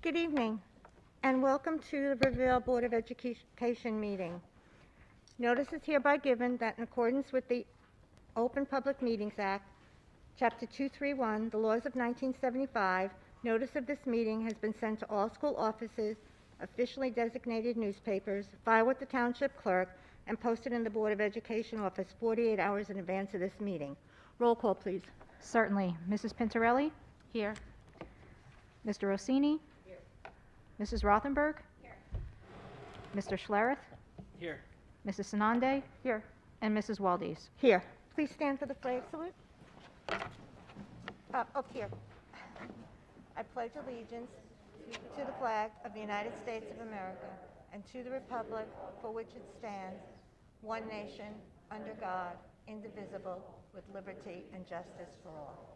Good evening, and welcome to the Rivervale Board of Education meeting. Notice is hereby given that in accordance with the Open Public Meetings Act, Chapter 231, the laws of 1975, notice of this meeting has been sent to all school offices, officially designated newspapers, filed with the Township Clerk, and posted in the Board of Education office 48 hours in advance of this meeting. Roll call, please. Certainly. Mrs. Pintarelli? Here. Mr. Rossini? Here. Mrs. Rothenberg? Here. Mr. Schlereth? Here. Mrs. Sanande? Here. And Mrs. Waldes? Here. Please stand for the flag salute. Up here. I pledge allegiance to the flag of the United States of America and to the republic for which it stands, one nation, under God, indivisible, with liberty and justice for all.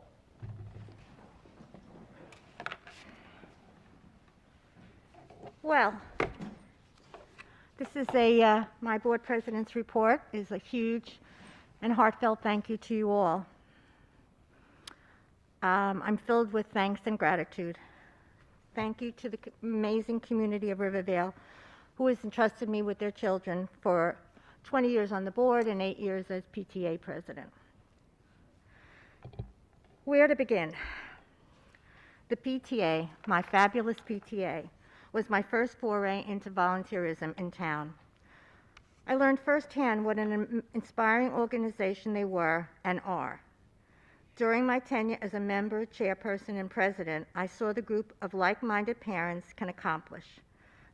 Well, this is my board president's report is a huge and heartfelt thank you to you all. I'm filled with thanks and gratitude. Thank you to the amazing community of Rivervale who has entrusted me with their children for 20 years on the board and 8 years as PTA president. Where to begin? The PTA, my fabulous PTA, was my first foray into volunteerism in town. I learned firsthand what an inspiring organization they were and are. During my tenure as a member, chairperson, and president, I saw the group of like-minded parents can accomplish.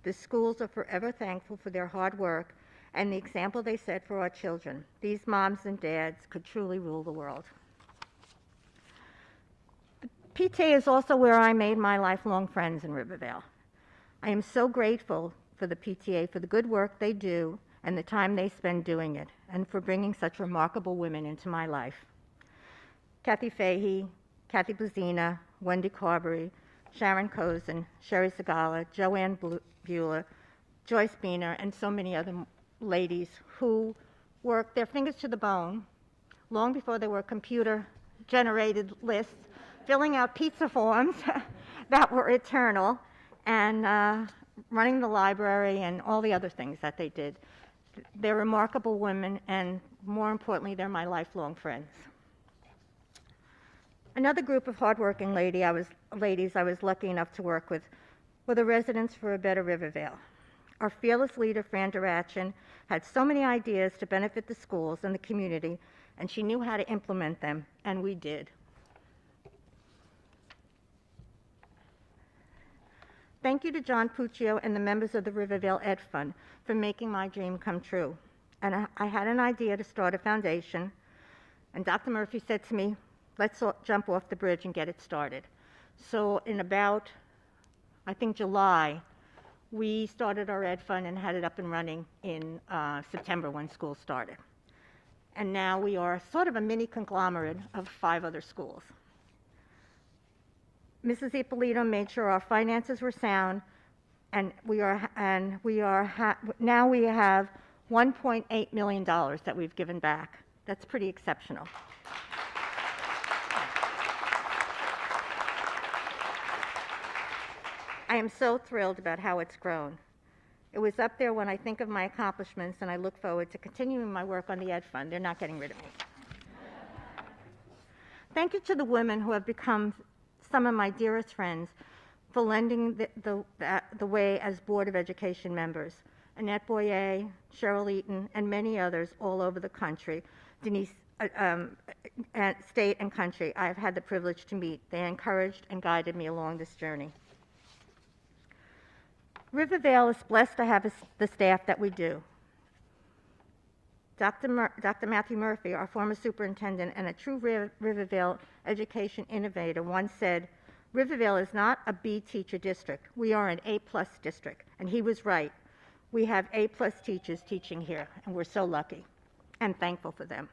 The schools are forever thankful for their hard work and the example they set for our children. These moms and dads could truly rule the world. The PTA is also where I made my lifelong friends in Rivervale. I am so grateful for the PTA for the good work they do and the time they spend doing it, and for bringing such remarkable women into my life. Kathy Fahey, Kathy Blazina, Wendy Carberry, Sharon Cozen, Sherry Segala, Joanne Bueller, Joyce Beener, and so many other ladies who worked their fingers to the bone long before there were computer-generated lists, filling out pizza forms that were eternal, and running the library and all the other things that they did. They're remarkable women, and more importantly, they're my lifelong friends. Another group of hardworking ladies I was lucky enough to work with were the Residents for a Better Rivervale. Our fearless leader, Fran Durachin, had so many ideas to benefit the schools and the community, and she knew how to implement them, and we did. Thank you to John Puccio and the members of the Rivervale Ed Fund for making my dream come true. And I had an idea to start a foundation, and Dr. Murphy said to me, let's jump off the bridge and get it started. So in about, I think, July, we started our Ed Fund and had it up and running in September when school started. And now we are sort of a mini conglomerate of 5 other schools. Mrs. Ippolito made sure our finances were sound, and now we have $1.8 million that we've given back. That's pretty exceptional. I am so thrilled about how it's grown. It was up there when I think of my accomplishments, and I look forward to continuing my work on the Ed Fund. They're not getting rid of me. Thank you to the women who have become some of my dearest friends for lending the way as Board of Education members. Annette Boyer, Cheryl Eaton, and many others all over the country, Denise, state and country, I have had the privilege to meet. They encouraged and guided me along this journey. Rivervale is blessed to have the staff that we do. Dr. Matthew Murphy, our former superintendent and a true Rivervale education innovator, once said, Rivervale is not a B teacher district. We are an A+ district. And he was right. We have A+ teachers teaching here, and we're so lucky and thankful for them.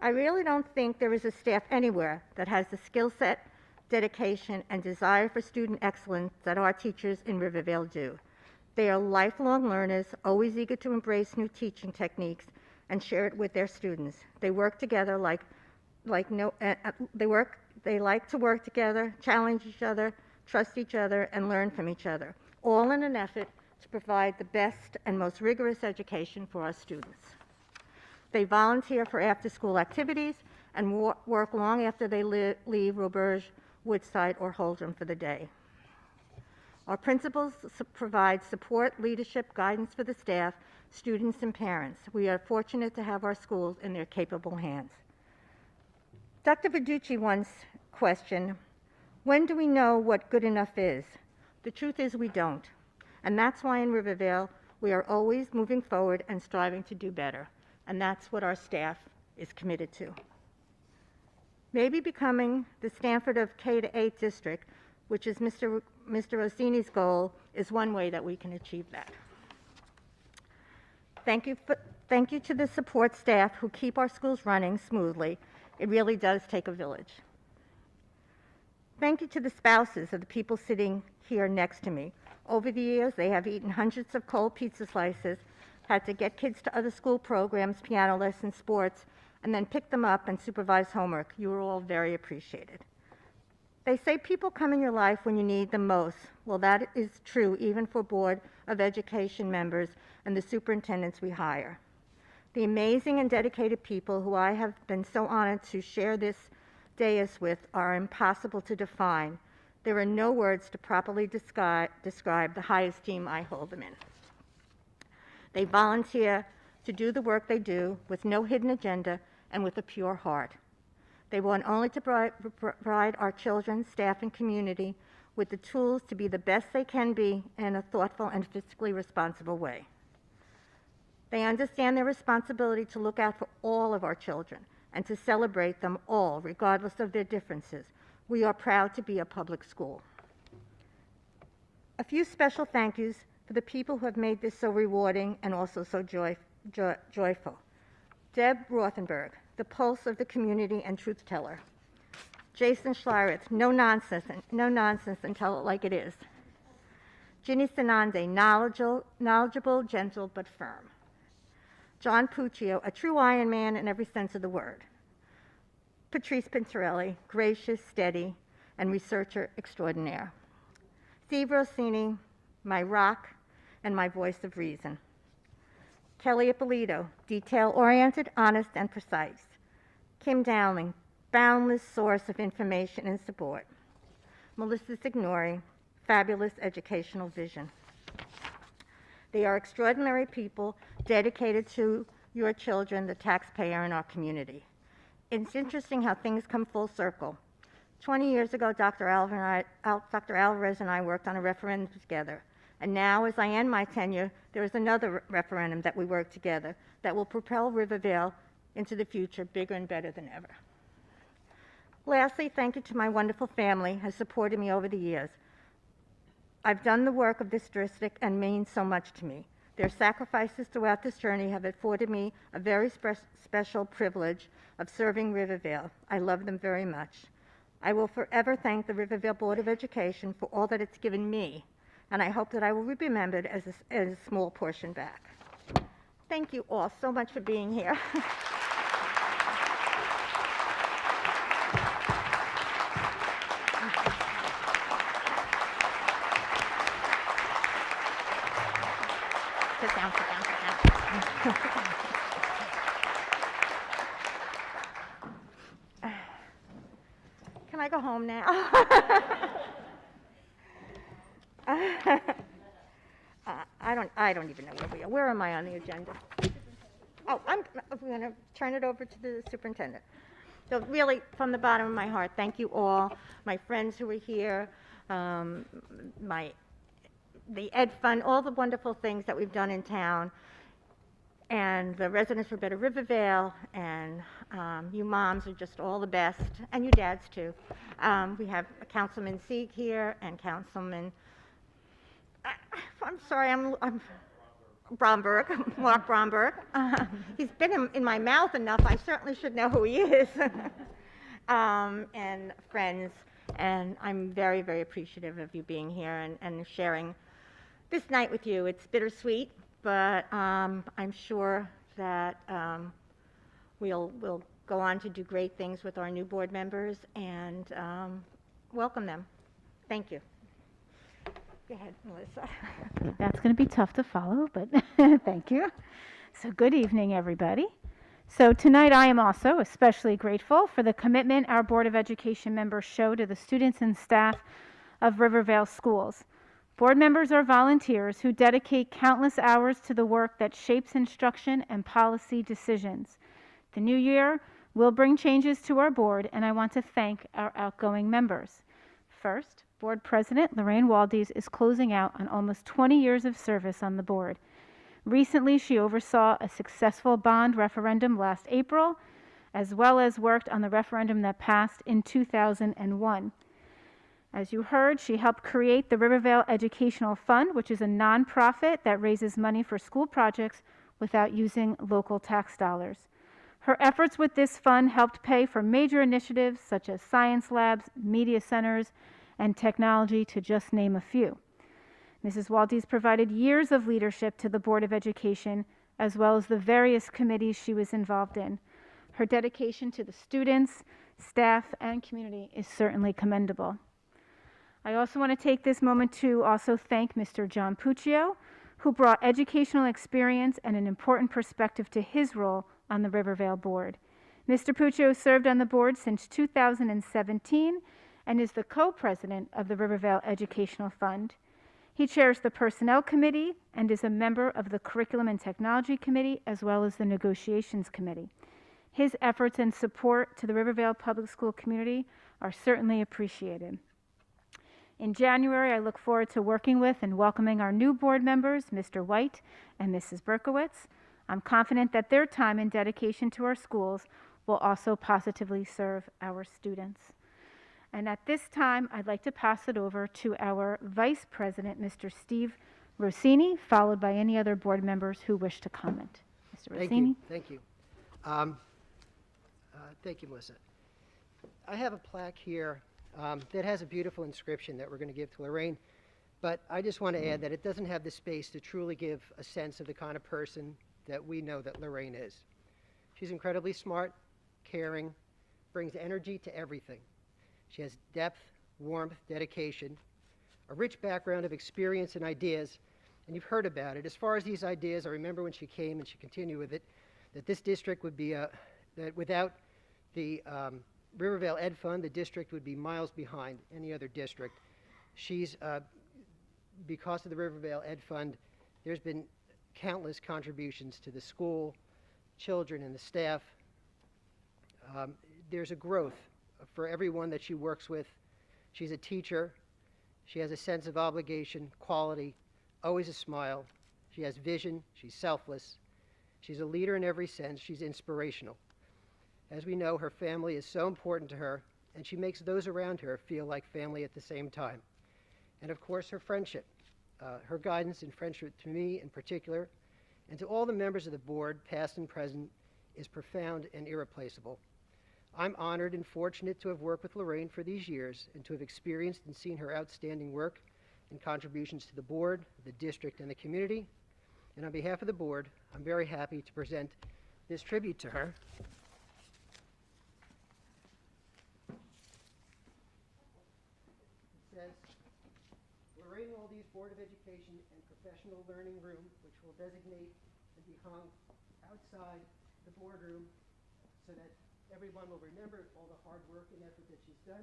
I really don't think there is a staff anywhere that has the skill set, dedication, and desire for student excellence that our teachers in Rivervale do. They are lifelong learners, always eager to embrace new teaching techniques and share it with their students. They work together they like to work together, challenge each other, trust each other, and learn from each other, all in an effort to provide the best and most rigorous education for our students. They volunteer for after-school activities and work long after they leave Roberge, Woodside, or Holdrum for the day. Our principals provide support, leadership, guidance for the staff, students, and parents. We are fortunate to have our schools in their capable hands. Dr. Verducci once questioned, when do we know what good enough is? The truth is we don't. And that's why in Rivervale, we are always moving forward and striving to do better. And that's what our staff is committed to. Maybe becoming the Stanford of K-8 district, which is Mr. Rossini's goal, is one way that we can achieve that. Thank you to the support staff who keep our schools running smoothly. It really does take a village. Thank you to the spouses of the people sitting here next to me. Over the years, they have eaten hundreds of cold pizza slices, had to get kids to other school programs, piano lessons, sports, and then pick them up and supervise homework. You are all very appreciated. They say people come in your life when you need them most. Well, that is true even for Board of Education members and the superintendents we hire. The amazing and dedicated people who I have been so honored to share this dais with are impossible to define. There are no words to properly describe the high esteem I hold them in. They volunteer to do the work they do with no hidden agenda and with a pure heart. They want only to provide our children, staff, and community with the tools to be the best they can be in a thoughtful and fiscally responsible way. They understand their responsibility to look out for all of our children and to celebrate them all, regardless of their differences. We are proud to be a public school. A few special thank yous for the people who have made this so rewarding and also so joyful. Deb Rothenberg, the pulse of the community and truth teller. Jason Schleritz, no nonsense and tell it like it is. Ginny Sanande, knowledgeable, gentle, but firm. John Puccio, a true Iron Man in every sense of the word. Patrice Pintarelli, gracious, steady, and researcher extraordinaire. Steve Rossini, my rock and my voice of reason. Kelly Ippolito, detail-oriented, honest, and precise. Kim Dowling, boundless source of information and support. Melissa Signori, fabulous educational vision. They are extraordinary people dedicated to your children, the taxpayer, and our community. It's interesting how things come full circle. 20 years ago, Dr. Alvarez and I worked on a referendum together. And now, as I end my tenure, there is another referendum that we work together that will propel Rivervale into the future bigger and better than ever. Lastly, thank you to my wonderful family who has supported me over the years. I've done the work of this district and means so much to me. Their sacrifices throughout this journey have afforded me a very special privilege of serving Rivervale. I love them very much. I will forever thank the Rivervale Board of Education for all that it's given me, and I hope that I will be remembered as a small portion back. Thank you all so much for being here. Sit down, sit down, sit down. Can I go home now? I don't even know where we are. Where am I on the agenda? Oh, I'm going to turn it over to the superintendent. So really, from the bottom of my heart, thank you all, my friends who are here, the Ed Fund, all the wonderful things that we've done in town, and the Residents for Better Rivervale, and you moms are just all the best, and you dads too. We have Councilman Sieg here, and Councilman, I'm sorry, I'm Bromberg, Mark Bromberg. He's been in my mouth enough, I certainly should know who he is. And friends, and I'm very, very appreciative of you being here and sharing this night with you. It's bittersweet, but I'm sure that we'll go on to do great things with our new board members and welcome them. Thank you. Go ahead, Melissa. Okay, that's going to be tough to follow, but thank you. So good evening, everybody. So tonight I am also especially grateful for the commitment our Board of Education members show to the students and staff of Rivervale schools. Board members are volunteers who dedicate countless hours to the work that shapes instruction and policy decisions. The new year will bring changes to our board, and I want to thank our outgoing members. First, Board President Lorraine Waldes is closing out on almost 20 years of service on the board. Recently, she oversaw a successful bond referendum last April, as well as worked on the referendum that passed in 2001. As you heard, she helped create the Rivervale Educational Fund, which is a nonprofit that raises money for school projects without using local tax dollars. Her efforts with this fund helped pay for major initiatives such as science labs, media centers, and technology, to just name a few. Mrs. Waldes provided years of leadership to the Board of Education, as well as the various committees she was involved in. Her dedication to the students, staff, and community is certainly commendable. I also want to take this moment to also thank Mr. John Puccio, who brought educational experience and an important perspective to his role on the Rivervale Board. Mr. Puccio served on the board since 2017 and is the co-president of the Rivervale Educational Fund. He chairs the Personnel Committee and is a member of the Curriculum and Technology Committee, as well as the Negotiations Committee. His efforts and support to the Rivervale Public School community are certainly appreciated. In January, I look forward to working with and welcoming our new board members, Mr. White and Mrs. Berkowitz. I'm confident that their time and dedication to our schools will also positively serve our students. And at this time, I'd like to pass it over to our Vice President, Mr. Steve Rossini, followed by any other board members who wish to comment. Mr. Rossini? Thank you. Thank you, Melissa. I have a plaque here that has a beautiful inscription that we're going to give to Lorraine, but I just want to add that it doesn't have the space to truly give a sense of the kind of person that we know that Lorraine is. She's incredibly smart, caring, brings energy to everything. She has depth, warmth, dedication, a rich background of experience and ideas, and you've heard about it. As far as these ideas, I remember when she came and she continued with it, that this district would be, that without the Rivervale Ed Fund, the district would be miles behind any other district. She's, because of the Rivervale Ed Fund, there's been countless contributions to the school, children, and the staff. There's a growth for everyone that she works with. She's a teacher. She has a sense of obligation, quality, always a smile. She has vision. She's selfless. She's a leader in every sense. She's inspirational. As we know, her family is so important to her, and she makes those around her feel like family at the same time. And of course, her friendship, her guidance and friendship to me in particular, and to all the members of the board, past and present, is profound and irreplaceable. I'm honored and fortunate to have worked with Lorraine for these years and to have experienced and seen her outstanding work and contributions to the board, the district, and the community. And on behalf of the board, I'm very happy to present this tribute to her. It says, Lorraine Waldes Board of Education and Professional Learning Room, which will designate and be hung outside the boardroom so that everyone will remember all the hard work and effort that she's done,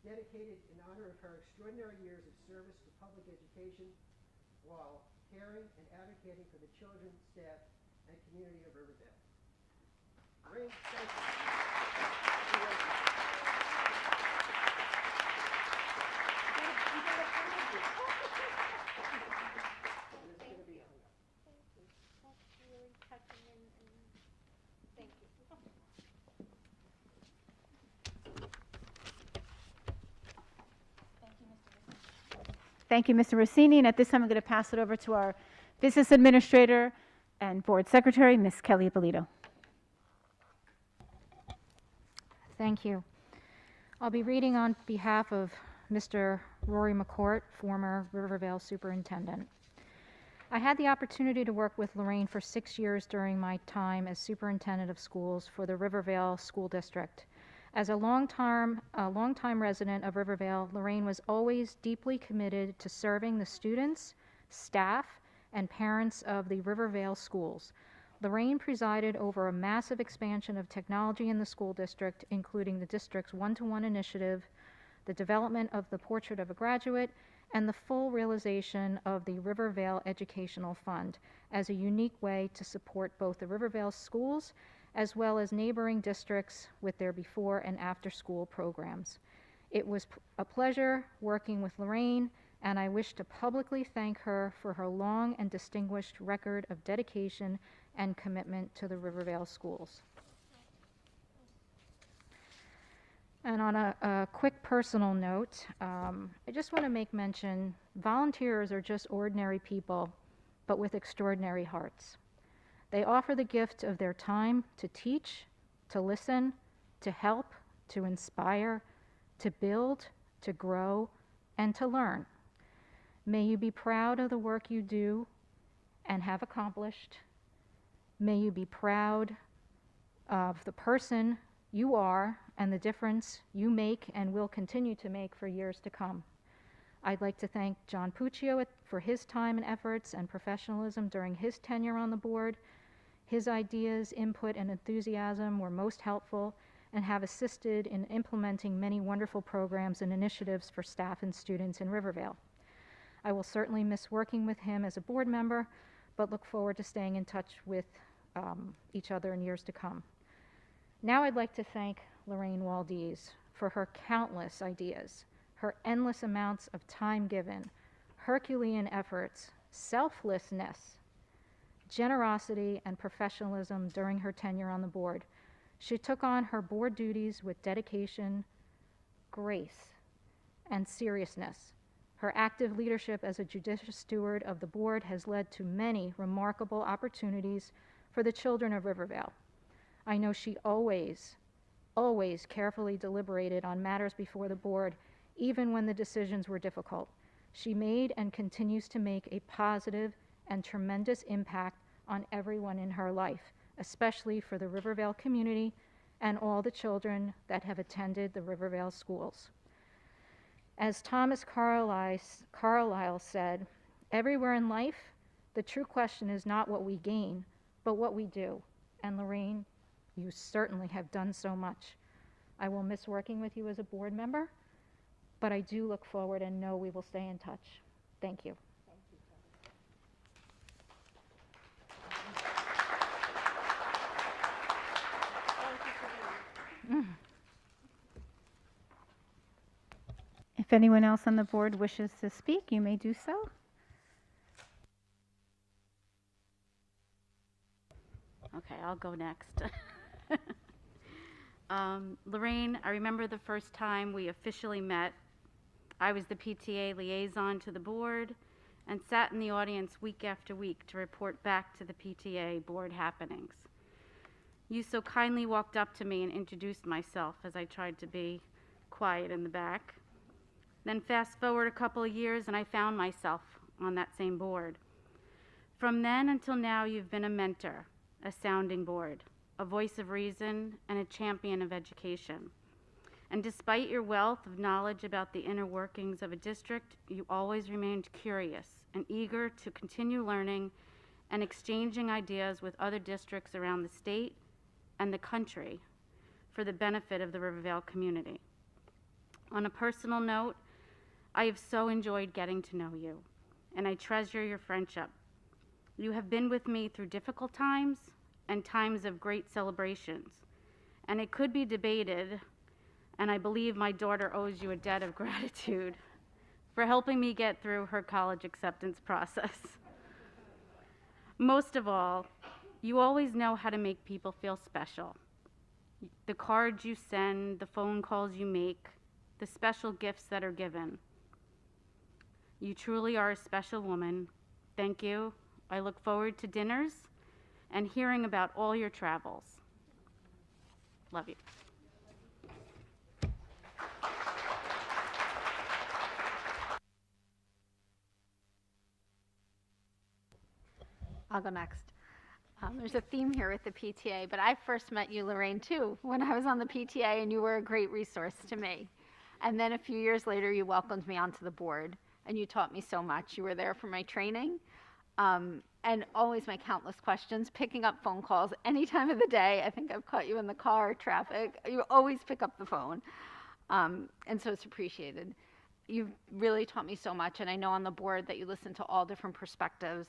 dedicated in honor of her extraordinary years of service to public education while caring and advocating for the children, staff, and community of Rivervale. Lorraine, thank you. Thank you, Mr. Rossini. And at this time, I'm going to pass it over to our Business Administrator and Board Secretary, Ms. Kelly Bolito. Thank you. I'll be reading on behalf of Mr. Rory McCourt, former Rivervale Superintendent. I had the opportunity to work with Lorraine for 6 years during my time as Superintendent of Schools for the Rivervale School District. As a longtime resident of Rivervale, Lorraine was always deeply committed to serving the students, staff, and parents of the Rivervale schools. Lorraine presided over a massive expansion of technology in the school district, including the district's one-to-one initiative, the development of the Portrait of a Graduate, and the full realization of the Rivervale Educational Fund as a unique way to support both the Rivervale schools as well as neighboring districts with their before and after school programs. It was a pleasure working with Lorraine, and I wish to publicly thank her for her long and distinguished record of dedication and commitment to the Rivervale schools. And on a quick personal note, I just want to make mention, volunteers are just ordinary people, but with extraordinary hearts. They offer the gift of their time to teach, to listen, to help, to inspire, to build, to grow, and to learn. May you be proud of the work you do and have accomplished. May you be proud of the person you are and the difference you make and will continue to make for years to come. I'd like to thank John Puccio for his time and efforts and professionalism during his tenure on the board. His ideas, input, and enthusiasm were most helpful and have assisted in implementing many wonderful programs and initiatives for staff and students in Rivervale. I will certainly miss working with him as a board member, but look forward to staying in touch with each other in years to come. Now I'd like to thank Lorraine Waldiz for her countless ideas, her endless amounts of time given, Herculean efforts, selflessness, generosity, and professionalism during her tenure on the board. She took on her board duties with dedication, grace, and seriousness. Her active leadership as a judicious steward of the board has led to many remarkable opportunities for the children of Rivervale. I know she always carefully deliberated on matters before the board, even when the decisions were difficult. She made and continues to make a positive and tremendous impact on everyone in her life, especially for the Rivervale community and all the children that have attended the Rivervale schools. As Thomas Carlyle said, everywhere in life, the true question is not what we gain, but what we do. And Lorraine, you certainly have done so much. I will miss working with you as a board member, but I do look forward and know we will stay in touch. Thank you. If anyone else on the board wishes to speak, you may do so. Okay, I'll go next. Lorraine, I remember the first time we officially met. I was the PTA liaison to the board and sat in the audience week after week to report back to the PTA board happenings. You so kindly walked up to me and introduced myself as I tried to be quiet in the back. Then fast forward a couple of years and I found myself on that same board. From then until now, you've been a mentor, a sounding board, a voice of reason, and a champion of education. And despite your wealth of knowledge about the inner workings of a district, you always remained curious and eager to continue learning and exchanging ideas with other districts around the state and the country for the benefit of the Rivervale community. On a personal note, I have so enjoyed getting to know you, and I treasure your friendship. You have been with me through difficult times and times of great celebrations, and it could be debated, and I believe my daughter owes you a debt of gratitude for helping me get through her college acceptance process. Most of all, you always know how to make people feel special. The cards you send, the phone calls you make, the special gifts that are given. You truly are a special woman. Thank you. I look forward to dinners and hearing about all your travels. Love you. I'll go next. There's a theme here with the PTA, but I first met you, Lorraine, too, when I was on the PTA, and you were a great resource to me. And then a few years later, you welcomed me onto the board, and you taught me so much. You were there for my training, and always my countless questions, picking up phone calls any time of the day. I think I've caught you in the car, traffic. You always pick up the phone, and so it's appreciated. You've really taught me so much, and I know on the board that you listen to all different perspectives.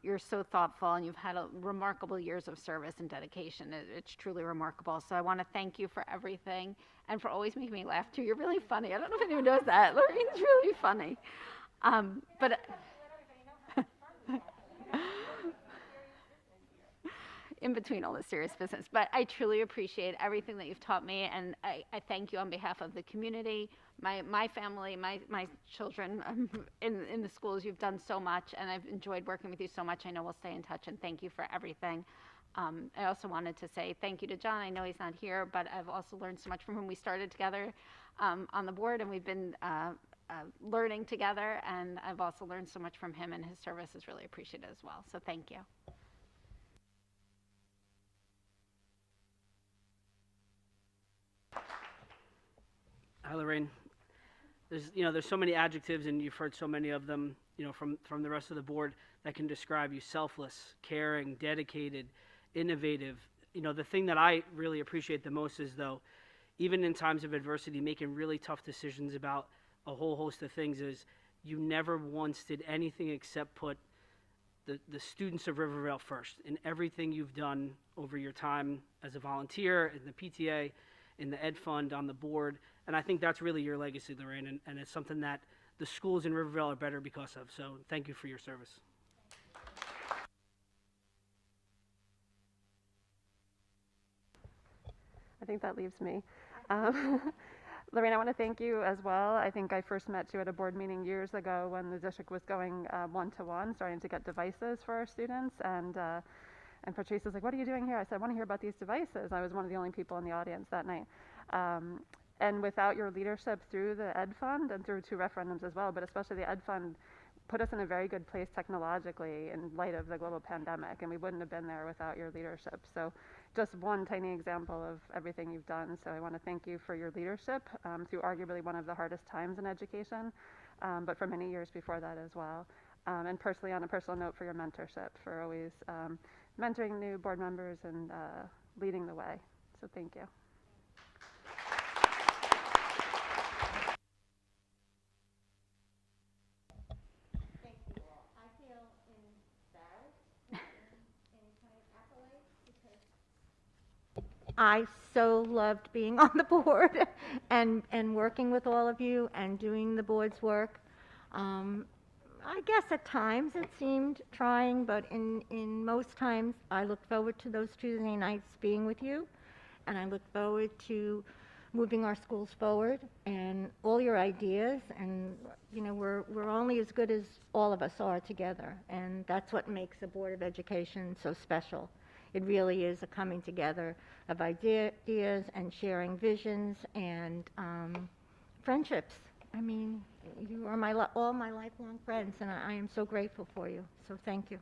You're so thoughtful, and you've had remarkable years of service and dedication. It's truly remarkable. So I want to thank you for everything and for always making me laugh, too. You're really funny. I don't know if anyone knows that. Lorraine's really funny. But in between all the serious business. But I truly appreciate everything that you've taught me, and I thank you on behalf of the community, my family, my children in the schools. You've done so much, and I've enjoyed working with you so much. I know we'll stay in touch, and thank you for everything. I also wanted to say thank you to John. I know he's not here, but I've also learned so much from him. We started together on the board, and we've been learning together, and I've also learned so much from him, and his service is really appreciated as well. So thank you. Hi, Lorraine. There's so many adjectives, and you've heard so many of them, from the rest of the board that can describe you: selfless, caring, dedicated, innovative. The thing that I really appreciate the most is, though, even in times of adversity, making really tough decisions about a whole host of things, is you never once did anything except put the students of Rivervale first in everything you've done over your time as a volunteer in the PTA, in the Ed Fund, on the board. And I think that's really your legacy, Lorraine, and it's something that the schools in Rivervale are better because of. So thank you for your service. I think that leaves me. Lorraine, I want to thank you as well. I think I first met you at a board meeting years ago when the district was going one-to-one, starting to get devices for our students. And Patrice was like, "What are you doing here?" I said, "I want to hear about these devices." I was one of the only people in the audience that night. And without your leadership through the Ed Fund and through 2 referendums as well, but especially the Ed Fund, put us in a very good place technologically in light of the global pandemic, and we wouldn't have been there without your leadership. So just one tiny example of everything you've done. So I want to thank you for your leadership through arguably one of the hardest times in education, but for many years before that as well. And personally, on a personal note, for your mentorship, for always mentoring new board members and leading the way. So thank you. I so loved being on the board and working with all of you and doing the board's work. I guess at times it seemed trying, but in most times I looked forward to those Tuesday nights being with you, and I look forward to moving our schools forward and all your ideas. And we're only as good as all of us are together, and that's what makes the Board of Education so special. It really is a coming together of ideas and sharing visions and friendships. I mean, you are all my lifelong friends, and I am so grateful for you. So thank you.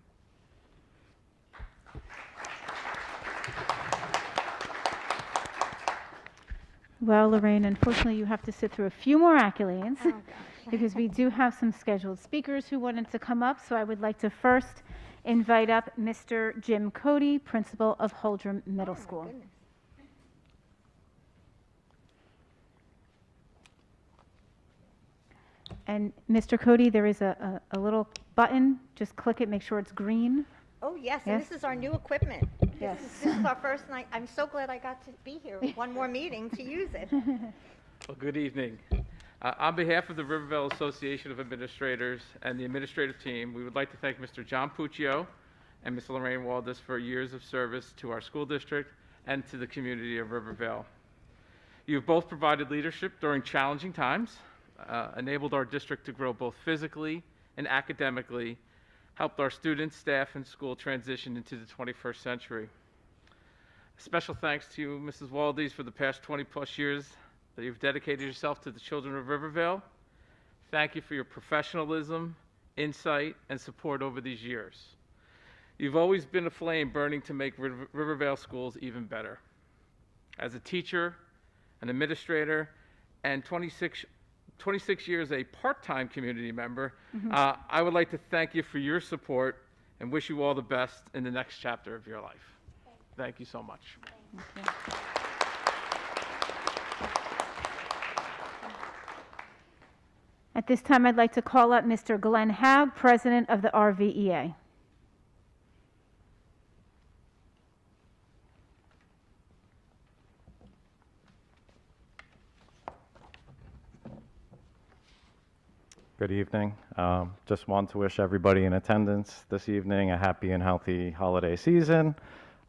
Well, Lorraine, unfortunately, you have to sit through a few more accolades because we do have some scheduled speakers who wanted to come up. So I would like to first invite up Mr. Jim Cody, principal of Holdrum Middle School. Goodness. And Mr. Cody, there is a little button. Just click it, make sure it's green. Oh, yes, Yes. and this is our new equipment. Yes. This is our first night. I'm so glad I got to be here. One more meeting to use it. Well, good evening. On behalf of the Rivervale Association of Administrators and the administrative team, we would like to thank Mr. John Puccio and Ms. Lorraine Waldis for years of service to our school district and to the community of Rivervale. You have both provided leadership during challenging times, enabled our district to grow both physically and academically, helped our students, staff, and school transition into the 21st century. Special thanks to you, Mrs. Waldis, for the past 20-plus years that you've dedicated yourself to the children of Rivervale. Thank you for your professionalism, insight, and support over these years. You've always been a flame burning to make Rivervale schools even better. As a teacher, an administrator, and 26 years a part-time community member, I would like to thank you for your support and wish you all the best in the next chapter of your life. Thank you so much. Thank you. At this time, I'd like to call up Mr. Glenn Haug, President of the RVEA. Good evening. Just want to wish everybody in attendance this evening a happy and healthy holiday season.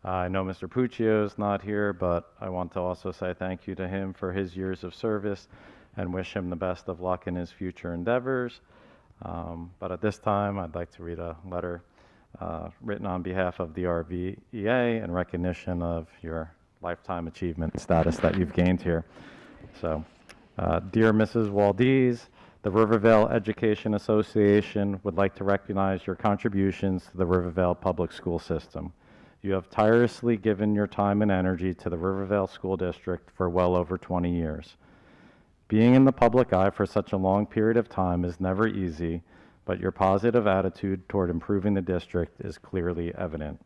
I know Mr. Puccio is not here, but I want to also say thank you to him for his years of service and wish him the best of luck in his future endeavors. But at this time, I'd like to read a letter written on behalf of the RVEA in recognition of your lifetime achievement status that you've gained here. So, dear Mrs. Waldiz, the Rivervale Education Association would like to recognize your contributions to the Rivervale public school system. You have tirelessly given your time and energy to the Rivervale School District for well over 20 years. Being in the public eye for such a long period of time is never easy, but your positive attitude toward improving the district is clearly evident.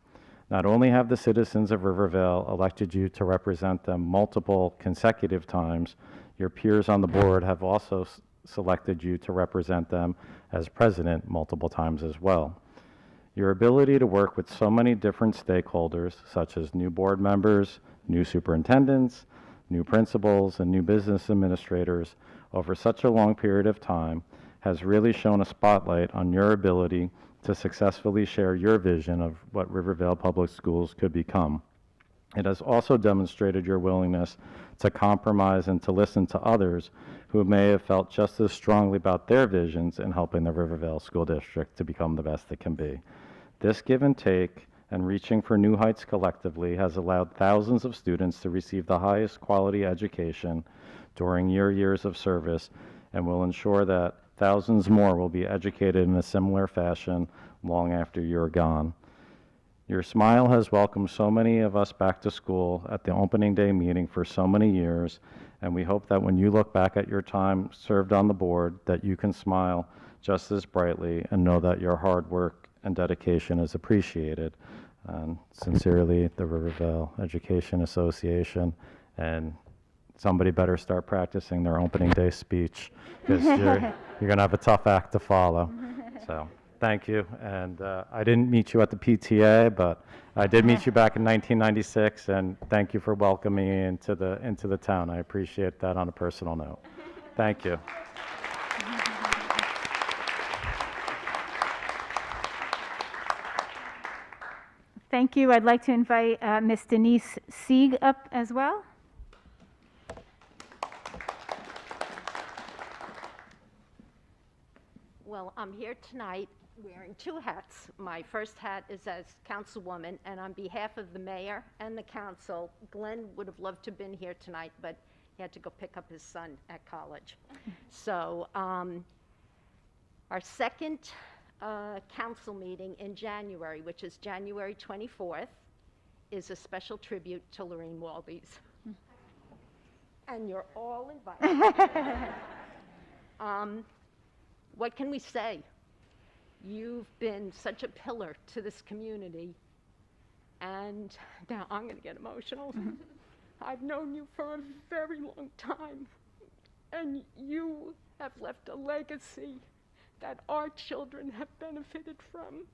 Not only have the citizens of Rivervale elected you to represent them multiple consecutive times, your peers on the board have also selected you to represent them as president multiple times as well. Your ability to work with so many different stakeholders, such as new board members, new superintendents, new principals, and new business administrators over such a long period of time has really shown a spotlight on your ability to successfully share your vision of what Rivervale Public Schools could become. It has also demonstrated your willingness to compromise and to listen to others who may have felt just as strongly about their visions in helping the Rivervale School District to become the best it can be. This give and take and reaching for new heights collectively has allowed thousands of students to receive the highest quality education during your years of service and will ensure that thousands more will be educated in a similar fashion long after you're gone. Your smile has welcomed so many of us back to school at the opening day meeting for so many years, and we hope that when you look back at your time served on the board, that you can smile just as brightly and know that your hard work and dedication is appreciated. And sincerely, the Rivervale Education Association, and somebody better start practicing their opening day speech, because you're going to have a tough act to follow. So thank you. And I didn't meet you at the PTA, but I did meet you back in 1996, and thank you for welcoming me into the town. I appreciate that on a personal note. Thank you. Thank you. I'd like to invite Ms. Denise Sieg up as well. Well, I'm here tonight wearing two hats. My first hat is as councilwoman, and on behalf of the mayor and the council, Glenn would have loved to have been here tonight, but he had to go pick up his son at college. So our second council meeting in January, which is January 24th, is a special tribute to Lorraine Waldiz. And you're all invited. What can we say? You've been such a pillar to this community, and now I'm going to get emotional. I've known you for a very long time, and you have left a legacy that our children have benefited from.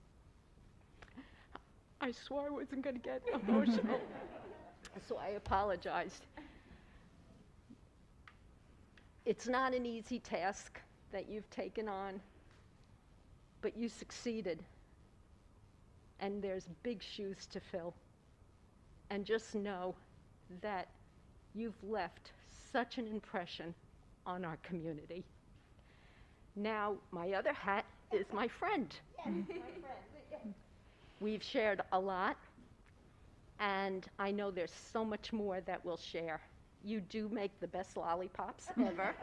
I swore I wasn't going to get emotional, so I apologized. It's not an easy task that you've taken on, but you succeeded, and there's big shoes to fill. And just know that you've left such an impression on our community. Now, my other hat is my friend. Yes, my friend. We've shared a lot, and I know there's so much more that we'll share. You do make the best lollipops ever,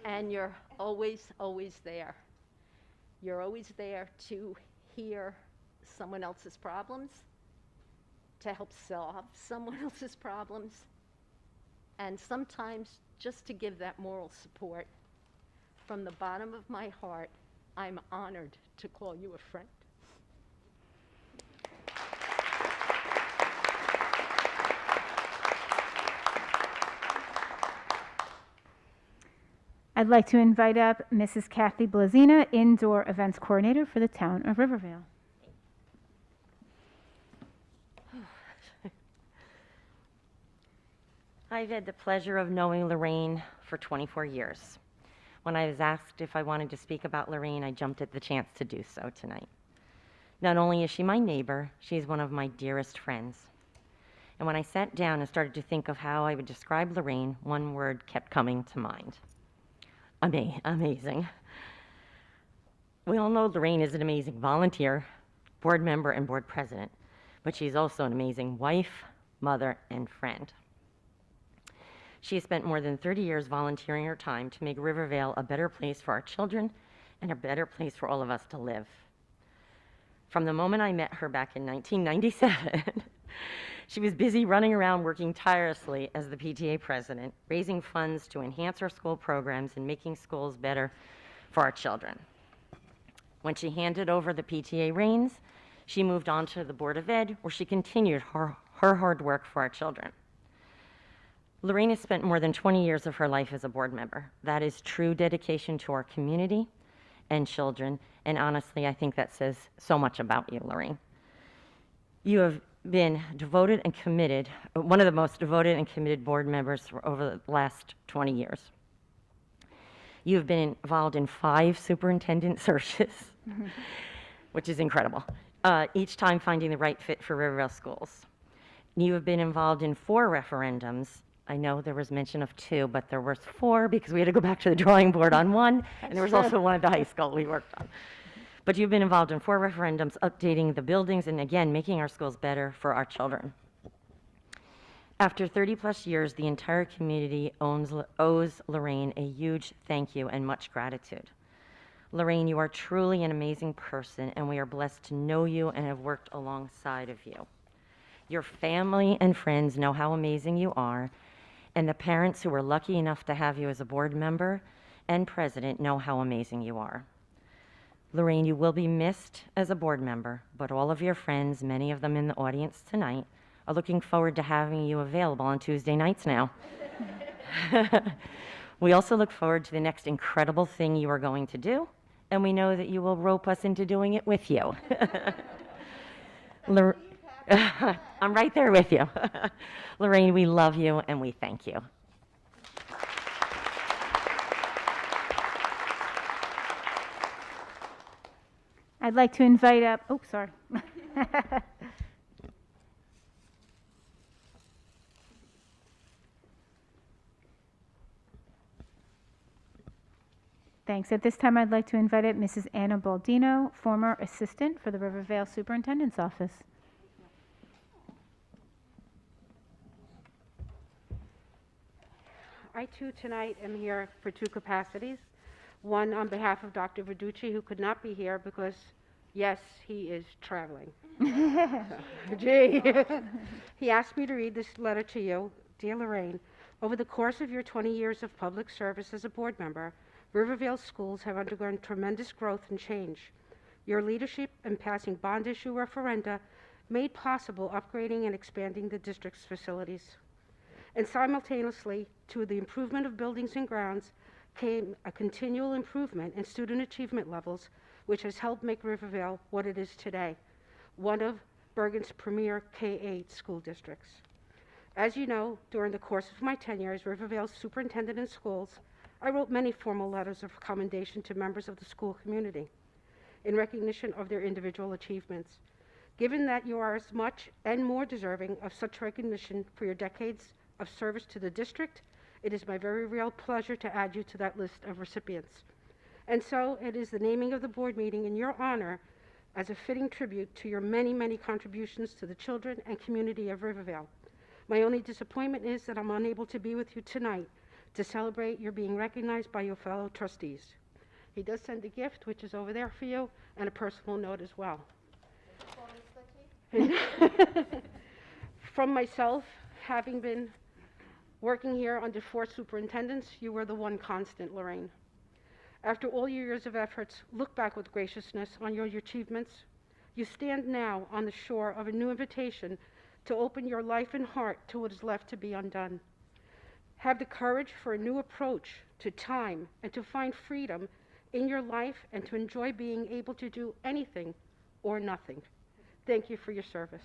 and you're always, always there. You're always there to hear someone else's problems, to help solve someone else's problems, and sometimes just to give that moral support. From the bottom of my heart, I'm honored to call you a friend. I'd like to invite up Mrs. Kathy Blazina, Indoor Events Coordinator for the Town of Rivervale. I've had the pleasure of knowing Lorraine for 24 years. When I was asked if I wanted to speak about Lorraine, I jumped at the chance to do so tonight. Not only is she my neighbor, she's one of my dearest friends. And when I sat down and started to think of how I would describe Lorraine, one word kept coming to mind. Amazing. We all know Lorraine is an amazing volunteer, board member, and board president, but she's also an amazing wife, mother, and friend. She has spent more than 30 years volunteering her time to make Rivervale a better place for our children and a better place for all of us to live. From the moment I met her back in 1997, she was busy running around working tirelessly as the PTA president, raising funds to enhance our school programs and making schools better for our children. When she handed over the PTA reins, she moved on to the Board of Ed, where she continued her hard work for our children. Lorraine has spent more than 20 years of her life as a board member. That is true dedication to our community and children, and honestly, I think that says so much about you, Lorraine. You have been devoted and committed, one of the most devoted and committed board members for over the last 20 years. You have been involved in 5 superintendent searches, which is incredible, each time finding the right fit for Rivervale schools. You have been involved in 4 referendums. I know there was mention of 2, but there was 4 because we had to go back to the drawing board on 1, and there was also one at the high school we worked on. But you've been involved in 4 referendums, updating the buildings, and again, making our schools better for our children. After 30-plus years, the entire community owes Lorraine a huge thank you and much gratitude. Lorraine, you are truly an amazing person, and we are blessed to know you and have worked alongside of you. Your family and friends know how amazing you are, and the parents who were lucky enough to have you as a board member and president know how amazing you are. Lorraine, you will be missed as a board member, but all of your friends, many of them in the audience tonight, are looking forward to having you available on Tuesday nights now. We also look forward to the next incredible thing you are going to do, and we know that you will rope us into doing it with you. I'm right there with you. Lorraine, we love you and we thank you. I'd like to invite up, oh, sorry. Thanks. At this time, I'd like to invite up Mrs. Anna Baldino, former assistant for the Rivervale Superintendent's Office. I too tonight am here for 2 capacities. One on behalf of Dr. Verducci, who could not be here because, yes, he is traveling. Gee. He asked me to read this letter to you. Dear Lorraine, over the course of your 20 years of public service as a board member, Rivervale schools have undergone tremendous growth and change. Your leadership in passing bond issue referenda made possible upgrading and expanding the district's facilities. And simultaneously, to the improvement of buildings and grounds came a continual improvement in student achievement levels, which has helped make Rivervale what it is today, one of Bergen's premier K-8 school districts. As you know, during the course of my tenure as Rivervale's superintendent in schools, I wrote many formal letters of commendation to members of the school community in recognition of their individual achievements. Given that you are as much and more deserving of such recognition for your decades of service to the district, it is my very real pleasure to add you to that list of recipients. And so it is the naming of the board meeting in your honor as a fitting tribute to your many, many contributions to the children and community of Rivervale. My only disappointment is that I'm unable to be with you tonight to celebrate your being recognized by your fellow trustees. He does send a gift, which is over there for you, and a personal note as well. And from myself, having been working here under 4 superintendents, you were the one constant, Lorraine. After all your years of efforts, look back with graciousness on your achievements. You stand now on the shore of a new invitation to open your life and heart to what is left to be undone. Have the courage for a new approach to time and to find freedom in your life and to enjoy being able to do anything or nothing. Thank you for your service.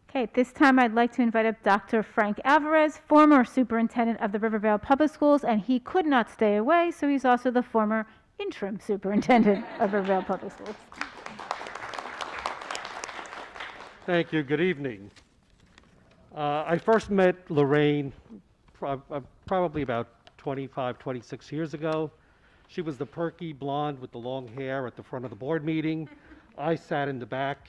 Okay, at this time I'd like to invite up Dr. Frank Alvarez, former superintendent of the Rivervale Public Schools, and he could not stay away, so he's also the former interim superintendent of Rivervale Public Schools. Thank you. Good evening. I first met Lorraine probably about 25, 26 years ago. She was the perky blonde with the long hair at the front of the board meeting. I sat in the back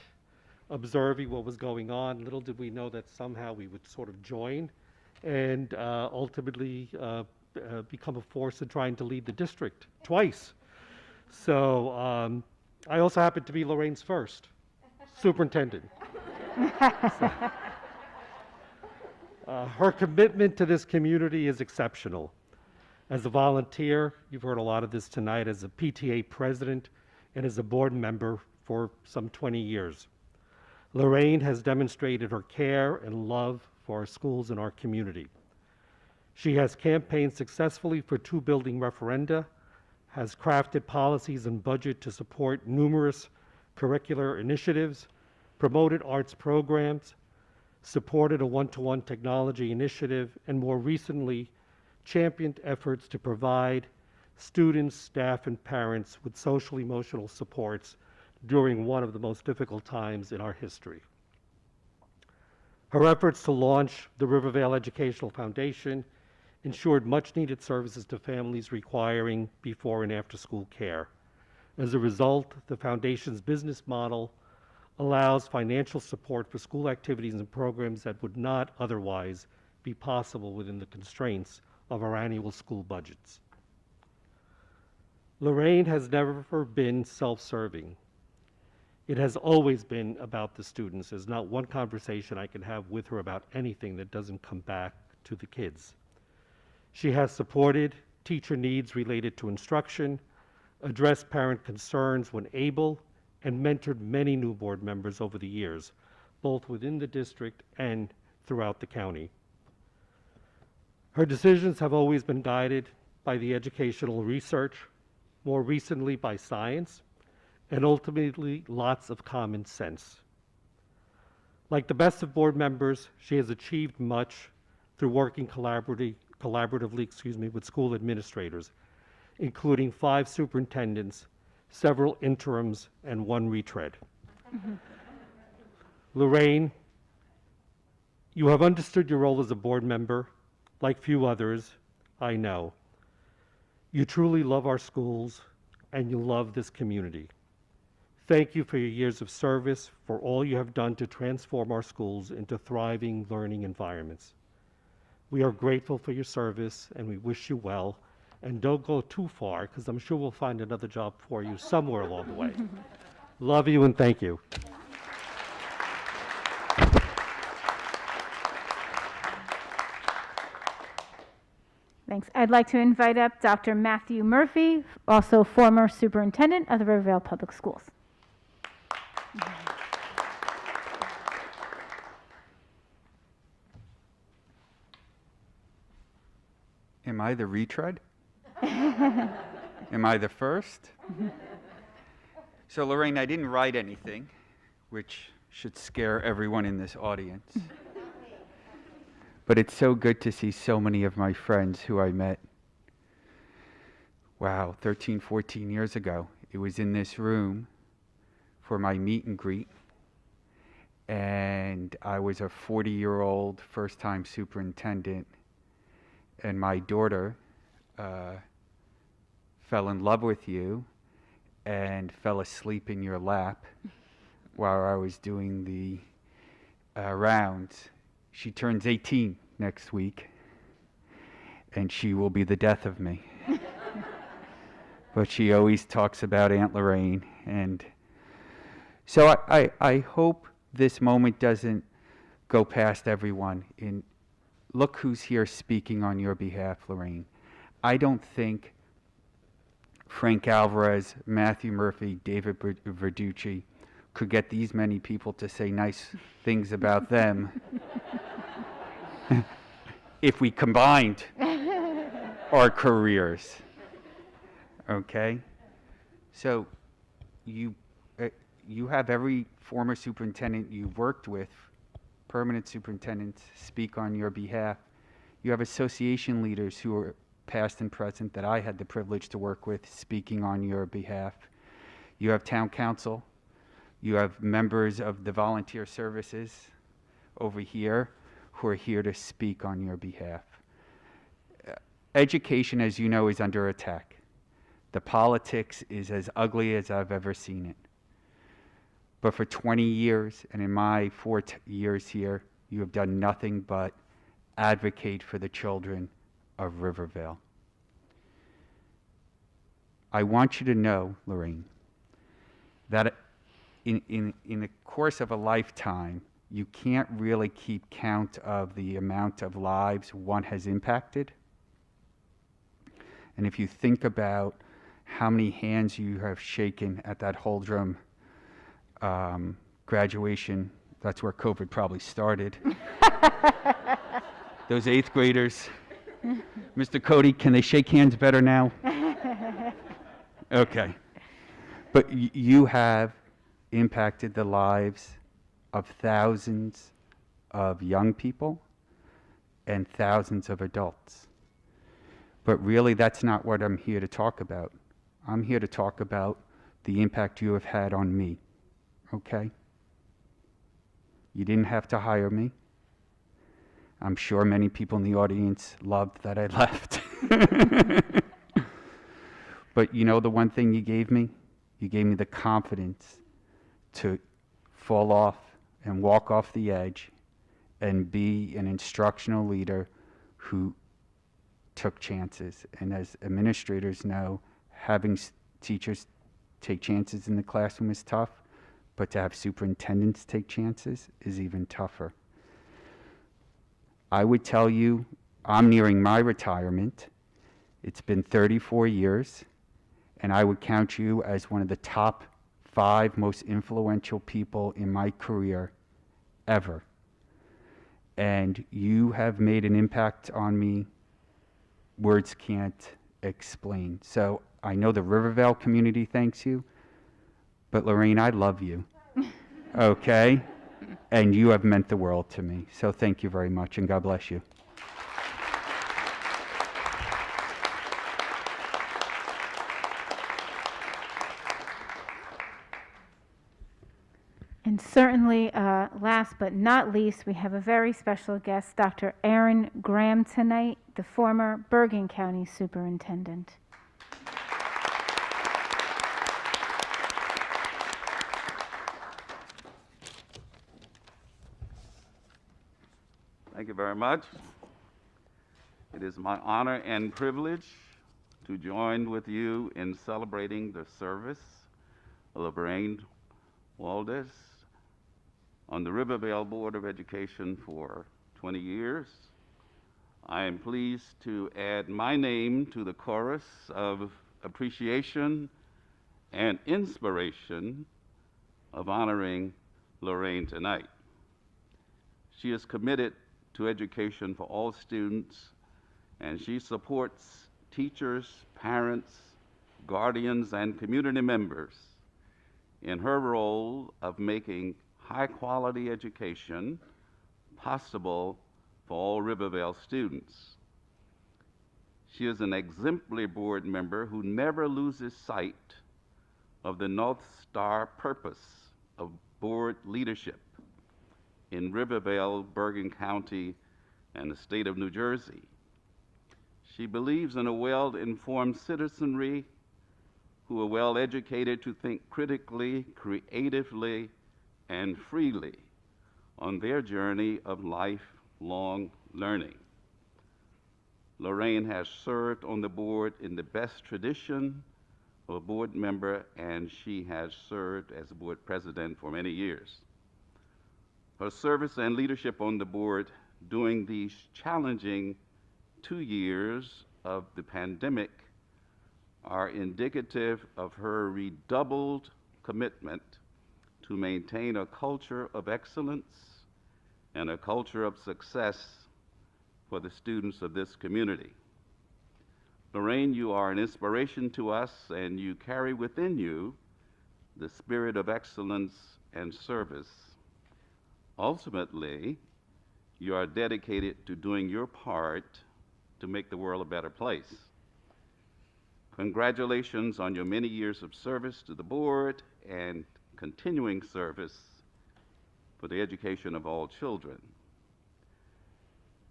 observing what was going on. Little did we know that somehow we would sort of join and ultimately become a force in trying to lead the district twice. So I also happened to be Lorraine's first superintendent. Her commitment to this community is exceptional. As a volunteer, you've heard a lot of this tonight, as a PTA president and as a board member for some 20 years. Lorraine has demonstrated her care and love for our schools and our community. She has campaigned successfully for 2 building referenda, has crafted policies and budget to support numerous curricular initiatives, promoted arts programs, supported a one-to-one technology initiative, and more recently, championed efforts to provide students, staff, and parents with social-emotional supports during one of the most difficult times in our history. Her efforts to launch the Rivervale Educational Foundation ensured much-needed services to families requiring before and after-school care. As a result, the foundation's business model allows financial support for school activities and programs that would not otherwise be possible within the constraints of our annual school budgets. Lorraine has never been self-serving. It has always been about the students. There's not one conversation I can have with her about anything that doesn't come back to the kids. She has supported teacher needs related to instruction, addressed parent concerns when able, and mentored many new board members over the years, both within the district and throughout the county. Her decisions have always been guided by the educational research, more recently by science, and ultimately lots of common sense. Like the best of board members, she has achieved much through working collaboratively with school administrators, including 5 superintendents, several interims, and 1 retread. Lorraine, you have understood your role as a board member like few others I know. You truly love our schools and you love this community. Thank you for your years of service, for all you have done to transform our schools into thriving learning environments. We are grateful for your service and we wish you well. And don't go too far, because I'm sure we'll find another job for you somewhere along the way. Love you and thank you. Thanks. I'd like to invite up Dr. Matthew Murphy, also former superintendent of the Rivervale Public Schools. Am I the retread? Am I the first? So Lorraine, I didn't write anything, which should scare everyone in this audience. But it's so good to see so many of my friends who I met, wow, 13, 14 years ago. It was in this room for my meet and greet. And I was a 40-year-old first-time superintendent. And my daughter fell in love with you and fell asleep in your lap while I was doing the rounds. She turns 18 next week, and she will be the death of me. but she always talks about Aunt Lorraine. And so I hope this moment doesn't go past everyone. And look who's here speaking on your behalf, Lorraine. I don't think Frank Alvarez, Matthew Murphy, David Verducci could get these many people to say nice things about them if we combined our careers. Okay? So you have every former superintendent you've worked with, permanent superintendents, speak on your behalf. You have association leaders who are past and present that I had the privilege to work with speaking on your behalf. You have town council. You have members of the volunteer services over here who are here to speak on your behalf. Education, as you know, is under attack. The politics is as ugly as I've ever seen it. But for 20 years, and in my 4 years here, you have done nothing but advocate for the children of Rivervale. I want you to know, Lorraine, that in the course of a lifetime, you can't really keep count of the amount of lives one has impacted. And if you think about how many hands you have shaken at that Holdrum graduation, that's where COVID probably started. Those 8th graders. Mr. Cody, can they shake hands better now? Okay. But you have impacted the lives of thousands of young people and thousands of adults. But really, that's not what I'm here to talk about. I'm here to talk about the impact you have had on me, okay? You didn't have to hire me. I'm sure many people in the audience loved that I left. But you know the one thing you gave me? You gave me the confidence to fall off and walk off the edge and be an instructional leader who took chances. And as administrators know, having teachers take chances in the classroom is tough, but to have superintendents take chances is even tougher. I would tell you, I'm nearing my retirement. It's been 34 years, and I would count you as one of the top 5 most influential people in my career ever. And you have made an impact on me words can't explain. So I know the Rivervale community thanks you, but Lorraine, I love you, okay? And you have meant the world to me. So thank you very much, and God bless you. And certainly, last but not least, we have a very special guest, Dr. Aaron Graham tonight, the former Bergen County Superintendent. Thank you very much. It is my honor and privilege to join with you in celebrating the service of Lorraine Waldes on the Rivervale Board of Education for 20 years. I am pleased to add my name to the chorus of appreciation and inspiration of honoring Lorraine tonight. She is committed to education for all students, and she supports teachers, parents, guardians, and community members in her role of making high-quality education possible for all Rivervale students. She is an exemplary board member who never loses sight of the North Star purpose of board leadership in Rivervale, Bergen County, and the state of New Jersey. She believes in a well-informed citizenry who are well-educated to think critically, creatively, and freely on their journey of lifelong learning. Lorraine has served on the board in the best tradition a board member, and she has served as board president for many years. Her service and leadership on the board during these challenging 2 years of the pandemic are indicative of her redoubled commitment to maintain a culture of excellence and a culture of success for the students of this community. Lorraine, you are an inspiration to us, and you carry within you the spirit of excellence and service. Ultimately, you are dedicated to doing your part to make the world a better place. Congratulations on your many years of service to the board and continuing service for the education of all children.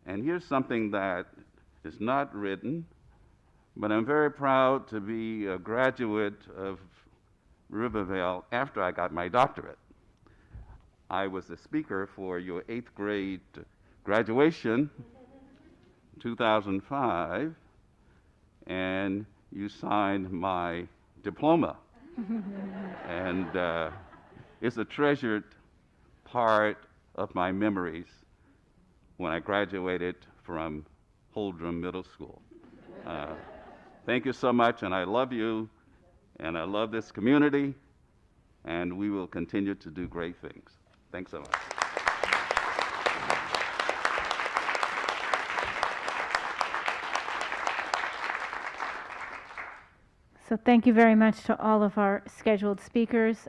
And here's something that is not written, but I'm very proud to be a graduate of Rivervale after I got my doctorate. I was the speaker for your 8th grade graduation, 2005, and you signed my diploma. And it's a treasured part of my memories when I graduated from Holdrum Middle School. Thank you so much, and I love you, and I love this community, and we will continue to do great things. Thanks so much. So thank you very much to all of our scheduled speakers.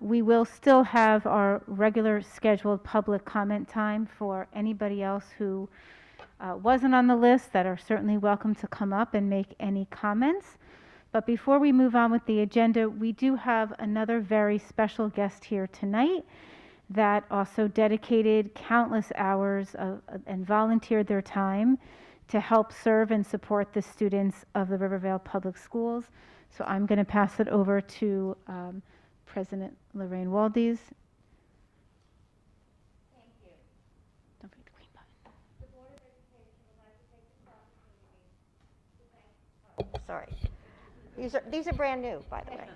We will still have our regular scheduled public comment time for anybody else who wasn't on the list that are certainly welcome to come up and make any comments. But before we move on with the agenda, we do have another very special guest here tonight that also dedicated countless hours and volunteered their time to help serve and support the students of the Rivervale Public Schools. So I'm going to pass it over to President Lorraine Waldes. Thank you. Don't forget the green button. The Board of Education would like to take this opportunity to thank, sorry. These are brand new, by the way.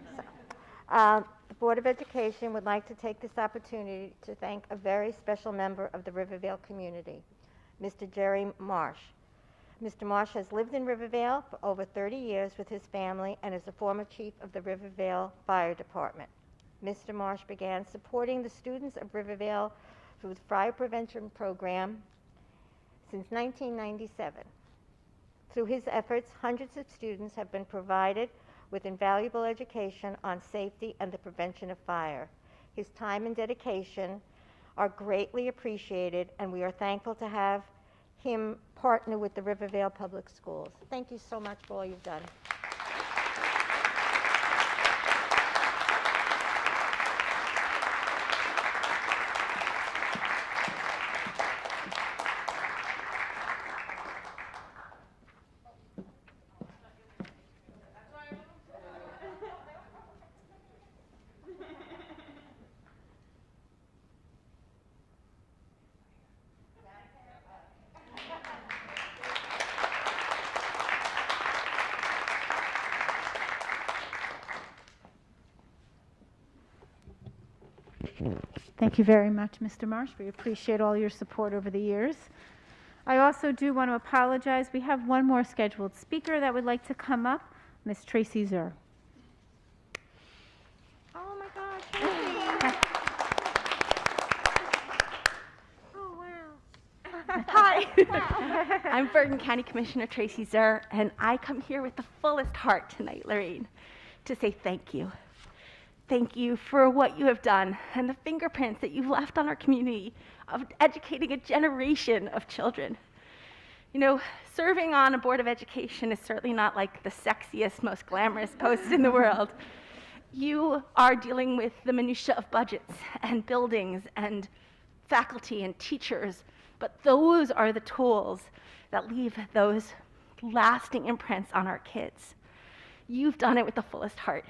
So, the Board of Education would like to take this opportunity to thank a very special member of the Rivervale community, Mr. Jerry Marsh. Mr. Marsh has lived in Rivervale for over 30 years with his family and is a former chief of the Rivervale Fire Department. Mr. Marsh began supporting the students of Rivervale through the fire prevention program since 1997. Through his efforts, hundreds of students have been provided with invaluable education on safety and the prevention of fire. His time and dedication are greatly appreciated, and we are thankful to have him partner with the Rivervale Public Schools. Thank you so much for all you've done. Thank you very much, Mr. Marsh. We appreciate all your support over the years. I also do want to apologize. We have one more scheduled speaker that would like to come up, Ms. Tracy Zur. Oh my gosh, Tracy. Oh wow. Hi, I'm Bergen County Commissioner Tracy Zur, and I come here with the fullest heart tonight, Lorraine, to say thank you. Thank you for what you have done and the fingerprints that you've left on our community of educating a generation of children. You know, serving on a board of education is certainly not like the sexiest, most glamorous post in the world. You are dealing with the minutiae of budgets and buildings and faculty and teachers, but those are the tools that leave those lasting imprints on our kids. You've done it with the fullest heart.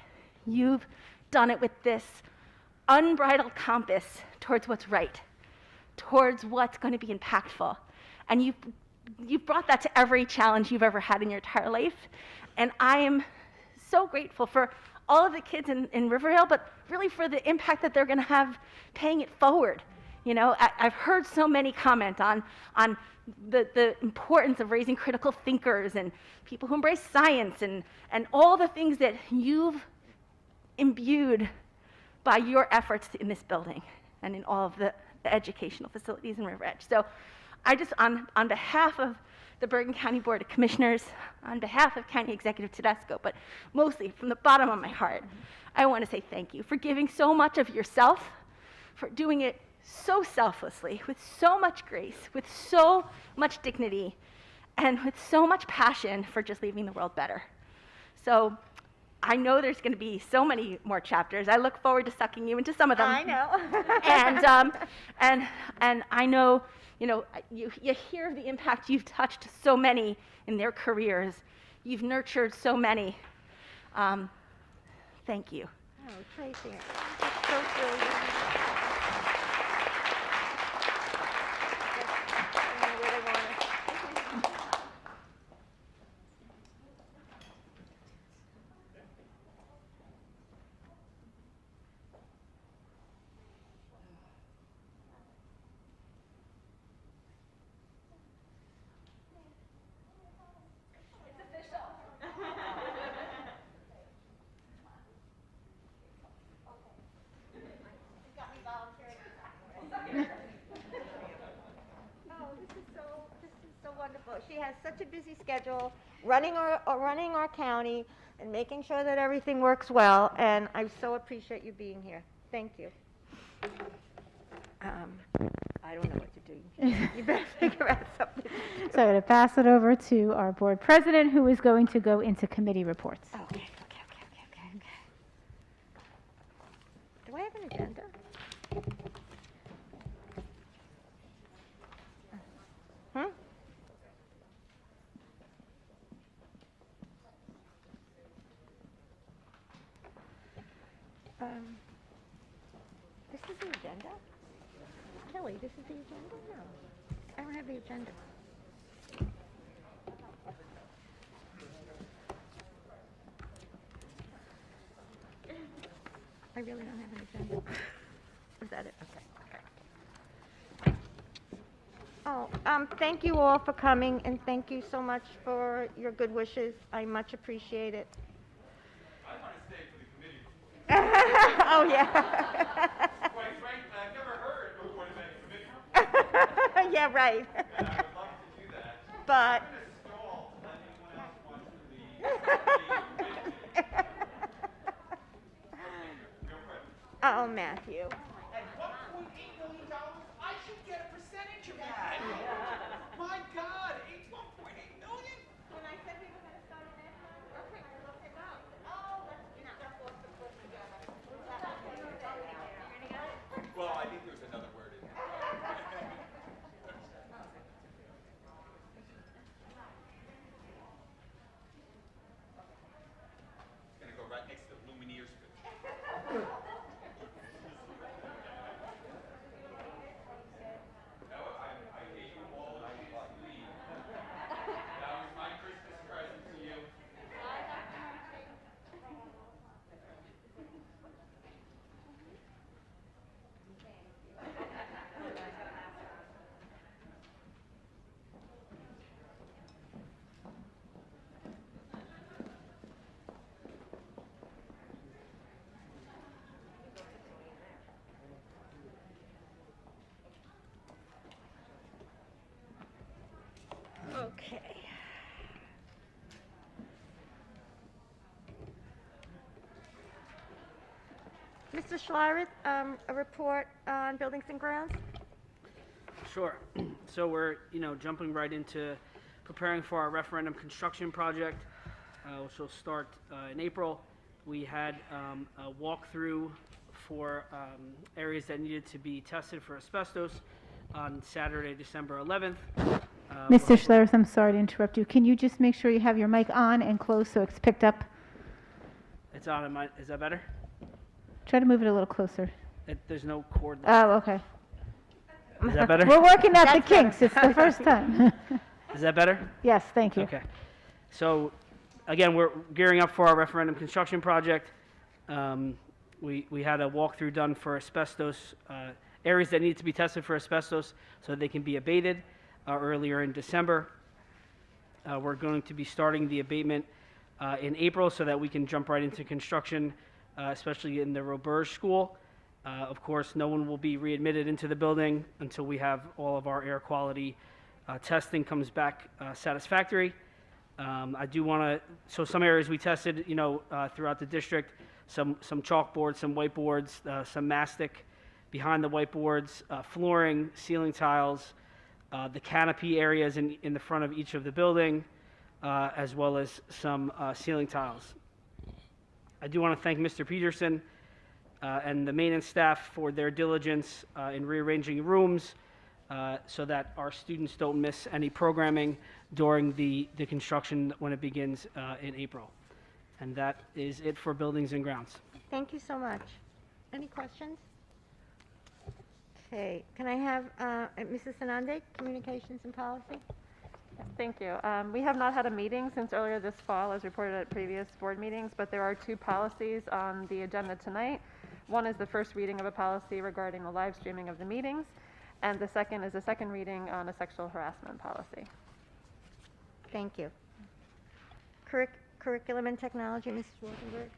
You've done it with this unbridled compass towards what's right, towards what's going to be impactful. And you've brought that to every challenge you've ever had in your entire life. And I am so grateful for all of the kids in Rivervale, but really for the impact that they're going to have paying it forward. You know, I've heard so many comment on the importance of raising critical thinkers and people who embrace science and all the things that you've imbued by your efforts in this building and in all of the educational facilities in River Edge. So I just, on behalf of the Bergen County Board of Commissioners, on behalf of County Executive Tedesco, but mostly from the bottom of my heart, I want to say thank you for giving so much of yourself, for doing it so selflessly, with so much grace, with so much dignity, and with so much passion for just leaving the world better. So I know there's going to be so many more chapters. I look forward to sucking you into some of them. I know. and I know, you know, you hear the impact. You've touched so many in their careers. You've nurtured so many. Thank you. Oh, Tracy, that's so brilliant. She has such a busy schedule, running our county and making sure that everything works well, and I so appreciate you being here. Thank you. I don't know what to do. You better figure out something. So I'm going to pass it over to our board president, who is going to go into committee reports. Okay. Do I have an agenda? This is the agenda? Kelly, this is the agenda? No. I don't have the agenda. I really don't have an agenda. Is that it? Okay. Oh, thank you all for coming, and thank you so much for your good wishes. I much appreciate it. I want to stay for the committee. Oh, yeah. Quite frankly, I've never heard of a Board of Ed committee. Yeah, right. And I would love to do that. But. I'm going to stall to let anyone else wants to leave. Oh, Matthew. At $1.8 million, I should get a percentage of that. My God, $1.8 million? When I said we were going to start an ed fund, okay, I looked it up. Oh, let's step off the cliff together. Well, I think there's another word in there. It's going to go right next to Lumineers. Okay. Mr. Schleier, a report on buildings and grounds? Sure. So we're, jumping right into preparing for our referendum construction project, which will start in April. We had a walkthrough for areas that needed to be tested for asbestos on Saturday, December 11th. Mr. Schleier, I'm sorry to interrupt you. Can you just make sure you have your mic on and close so it's picked up? It's on. Is that better? Try to move it a little closer. There's no cord. Oh, okay. Is that better? We're working out the kinks. It's the first time. Is that better? Yes, thank you. Okay. So Again, we're gearing up for our referendum construction project. We had a walkthrough done for asbestos, areas that need to be tested for asbestos so they can be abated earlier in December. We're going to be starting the abatement in April so that we can jump right into construction, especially in the Roberge School. Of course, no one will be readmitted into the building until we have all of our air quality testing comes back satisfactory. I do want to, so some areas we tested, throughout the district, some chalkboards, some whiteboards, some mastic behind the whiteboards, flooring, ceiling tiles, the canopy areas in the front of each of the building, as well as some ceiling tiles. I do want to thank Mr. Peterson and the maintenance staff for their diligence in rearranging rooms so that our students don't miss any programming during the construction when it begins in April. And that is it for buildings and grounds. Thank you so much. Any questions? Okay, can I have Mrs. Sanande, Communications and Policy? Yes, thank you. We have not had a meeting since earlier this fall, as reported at previous board meetings, but there are 2 policies on the agenda tonight. One is the first reading of a policy regarding the live streaming of the meetings, and the second is a second reading on a sexual harassment policy. Thank you. Curriculum and Technology, Mrs. Rosenberg.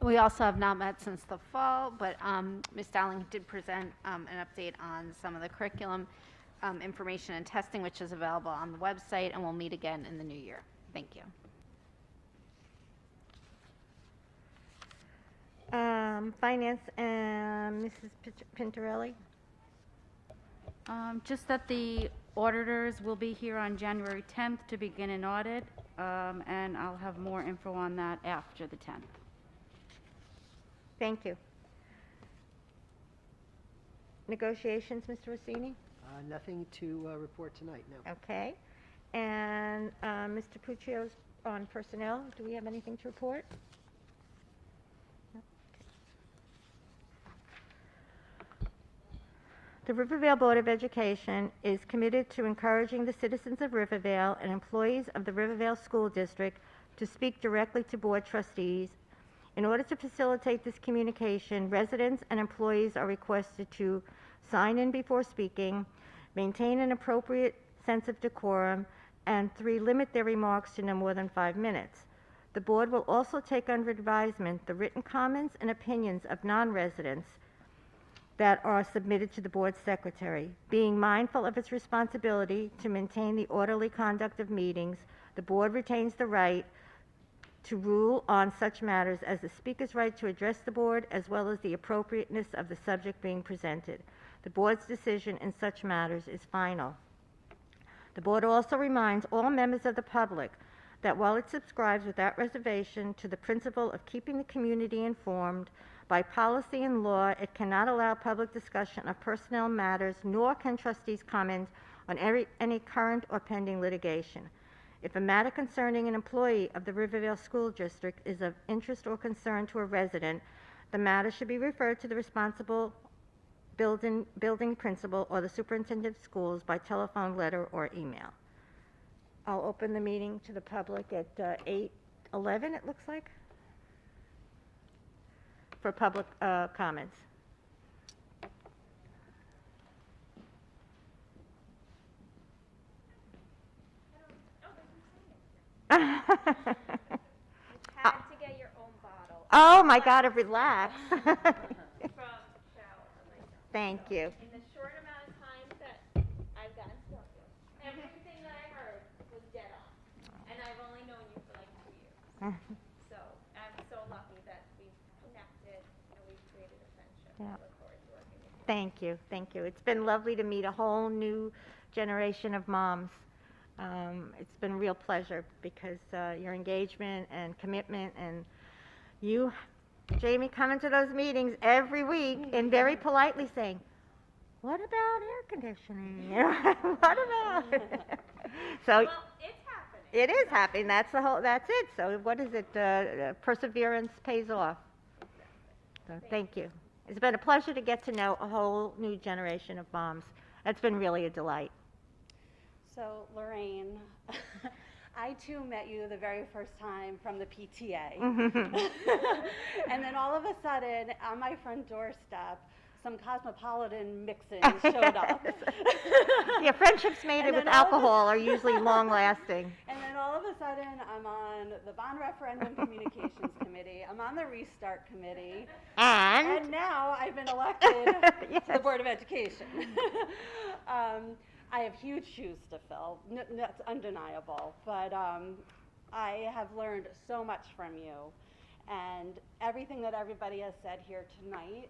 We also have not met since the fall, but Ms. Dowling did present an update on some of the curriculum information and testing, which is available on the website, and we'll meet again in the new year. Thank you. Finance and Mrs. Pintarelli. Just that the auditors will be here on January 10th to begin an audit, and I'll have more info on that after the 10th. Thank you. Negotiations, Mr. Rossini? Nothing to report tonight, no. Okay. And Mr. Puccio's on personnel. Do we have anything to report? No? Okay. The Rivervale Board of Education is committed to encouraging the citizens of Rivervale and employees of the Rivervale School District to speak directly to board trustees. In order to facilitate this communication, residents and employees are requested to sign in before speaking, maintain an appropriate sense of decorum, and 3, limit their remarks to no more than 5 minutes. The board will also take under advisement the written comments and opinions of non-residents that are submitted to the board secretary. Being mindful of its responsibility to maintain the orderly conduct of meetings, the board retains the right to rule on such matters as the speaker's right to address the board, as well as the appropriateness of the subject being presented. The board's decision in such matters is final. The board also reminds all members of the public that while it subscribes without reservation to the principle of keeping the community informed, by policy and law, it cannot allow public discussion of personnel matters, nor can trustees comment on any current or pending litigation. If a matter concerning an employee of the Rivervale School District is of interest or concern to a resident, the matter should be referred to the responsible building principal or the superintendent of schools by telephone, letter, or email. I'll open the meeting to the public at 8:11, it looks like, for public comments. Had to get your own bottle. Oh my God, relax. Thank you. In the short amount of time that I've gotten to know you, everything that I heard was dead on. And I've only known you for like 2 years. So I'm so lucky that we've connected and we've created a friendship. Yeah. I look forward to working with you. Thank you, thank you. It's been lovely to meet a whole new generation of moms. It's been a real pleasure because your engagement and commitment, and you, Jamie, coming to those meetings every week and very politely saying, what about air conditioning? What about? So Well, it's happening. it is happening. That's it. So what is it? Perseverance pays off. So thank you. It's been a pleasure to get to know a whole new generation of moms. It's been really a delight. So, Lorraine, I too met you the very first time from the PTA. Mhm. And then all of a sudden, on my front doorstep, some cosmopolitan mixins showed up. Yeah, friendships made And with then all of a- alcohol are usually long lasting. And then all of a sudden, I'm on the Bond Referendum Communications Committee. I'm on the Restart Committee. And now I've been elected to the Board of Education. I have huge shoes to fill. That's undeniable. But I have learned so much from you. And everything that everybody has said here tonight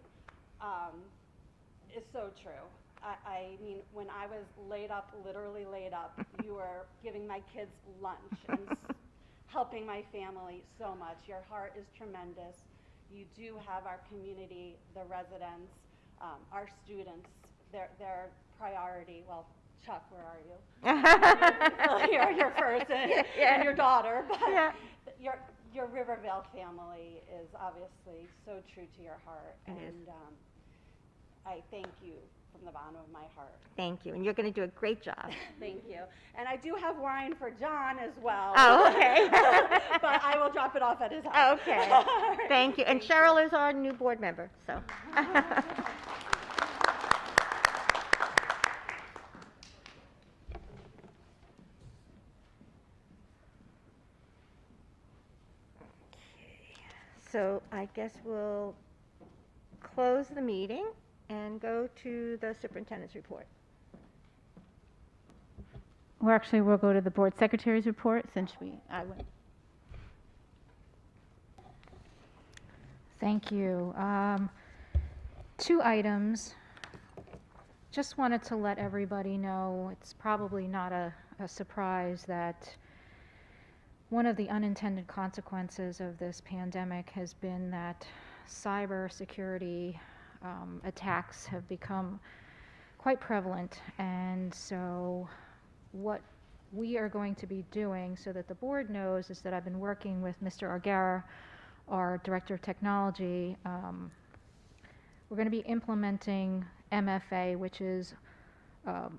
is so true. I mean, when I was laid up, literally laid up, you were giving my kids lunch and helping my family so much. Your heart is tremendous. You do have our community, the residents, our students, their priority. Well, Chuck, where are you? You're first, and your daughter. But your Rivervale family is obviously so true to your heart. And I thank you from the bottom of my heart. Thank you, and you're going to do a great job. Thank you. And I do have wine for John as well. Oh, okay. But I will drop it off at his house. Okay. Thank you. And Cheryl is our new board member, so. So I guess we'll close the meeting and go to the superintendent's report. We'll go to the board secretary's report since I went. Thank you. 2 items. Just wanted to let everybody know, it's probably not a surprise that one of the unintended consequences of this pandemic has been that cybersecurity attacks have become quite prevalent. And so what we are going to be doing, so that the board knows, is that I've been working with Mr. Argara, our Director of Technology. We're going to be implementing MFA, which is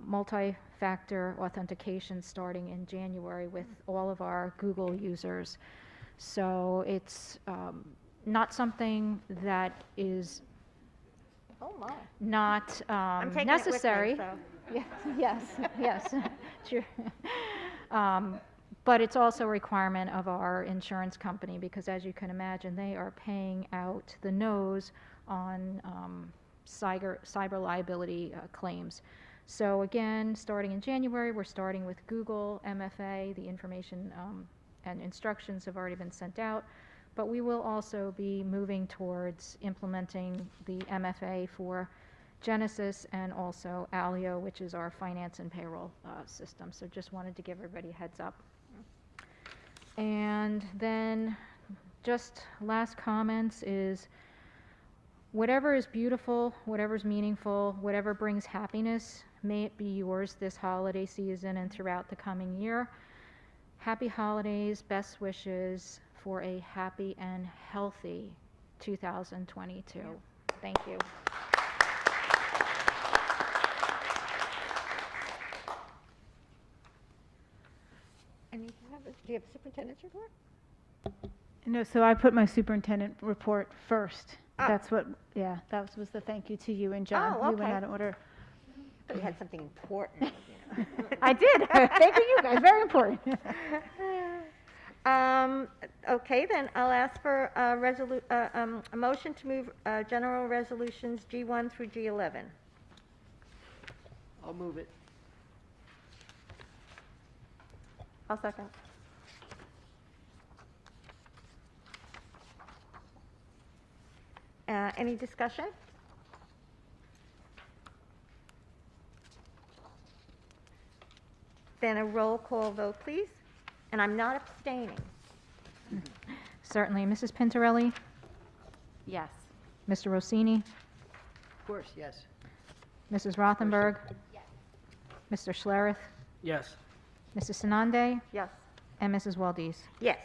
multi-factor authentication, starting in January with all of our Google users. So it's not something that is not I'm taking necessary. it with me, so. Yes, sure. But it's also a requirement of our insurance company, because as you can imagine, they are paying out the nose on cyber liability claims. So again, starting in January, we're starting with Google MFA. The information and instructions have already been sent out, but we will also be moving towards implementing the MFA for Genesis and also Alio, which is our finance and payroll system. So just wanted to give everybody a heads up. And then just last comments is, whatever is beautiful, whatever is meaningful, whatever brings happiness, may it be yours this holiday season and throughout the coming year. Happy holidays, best wishes for a happy and healthy 2022. Thank you. Do you have a superintendent's report? No, so I put my superintendent report first. Ah. That's what, that was the thank you to you and John. Oh, We went okay. out of order. But you had something important. I did. Thank you guys. Very important. Okay, then I'll ask for a motion to move general resolutions G1 through G11. I'll move it. I'll second. Any discussion? Then a roll call vote, please. And I'm not abstaining. Certainly. Mrs. Pintarelli? Yes. Mr. Rossini? Of course, yes. Mrs. Rothenberg? Yes. Mr. Schlereth? Yes. Mrs. Sanande? Yes. And Mrs. Waldies? Yes.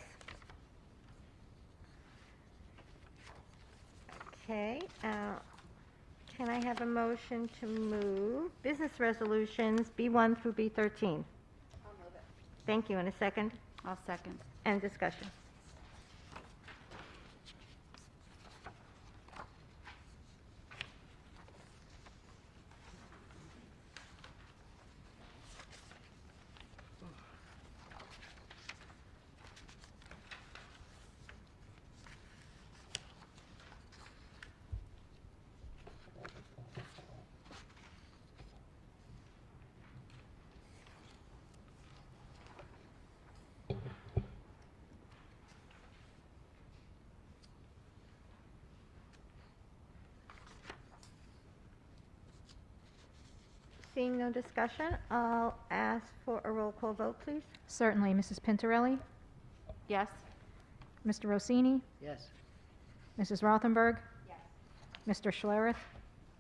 Okay. Can I have a motion to move business resolutions B1 through B13? I'll move it. Thank you. In a second. I'll second. And discussion. Seeing no discussion, I'll ask for a roll call vote, please. Certainly. Mrs. Pintarelli? Yes. Mr. Rossini? Yes. Mrs. Rothenberg? Yes. Mr. Schlereth?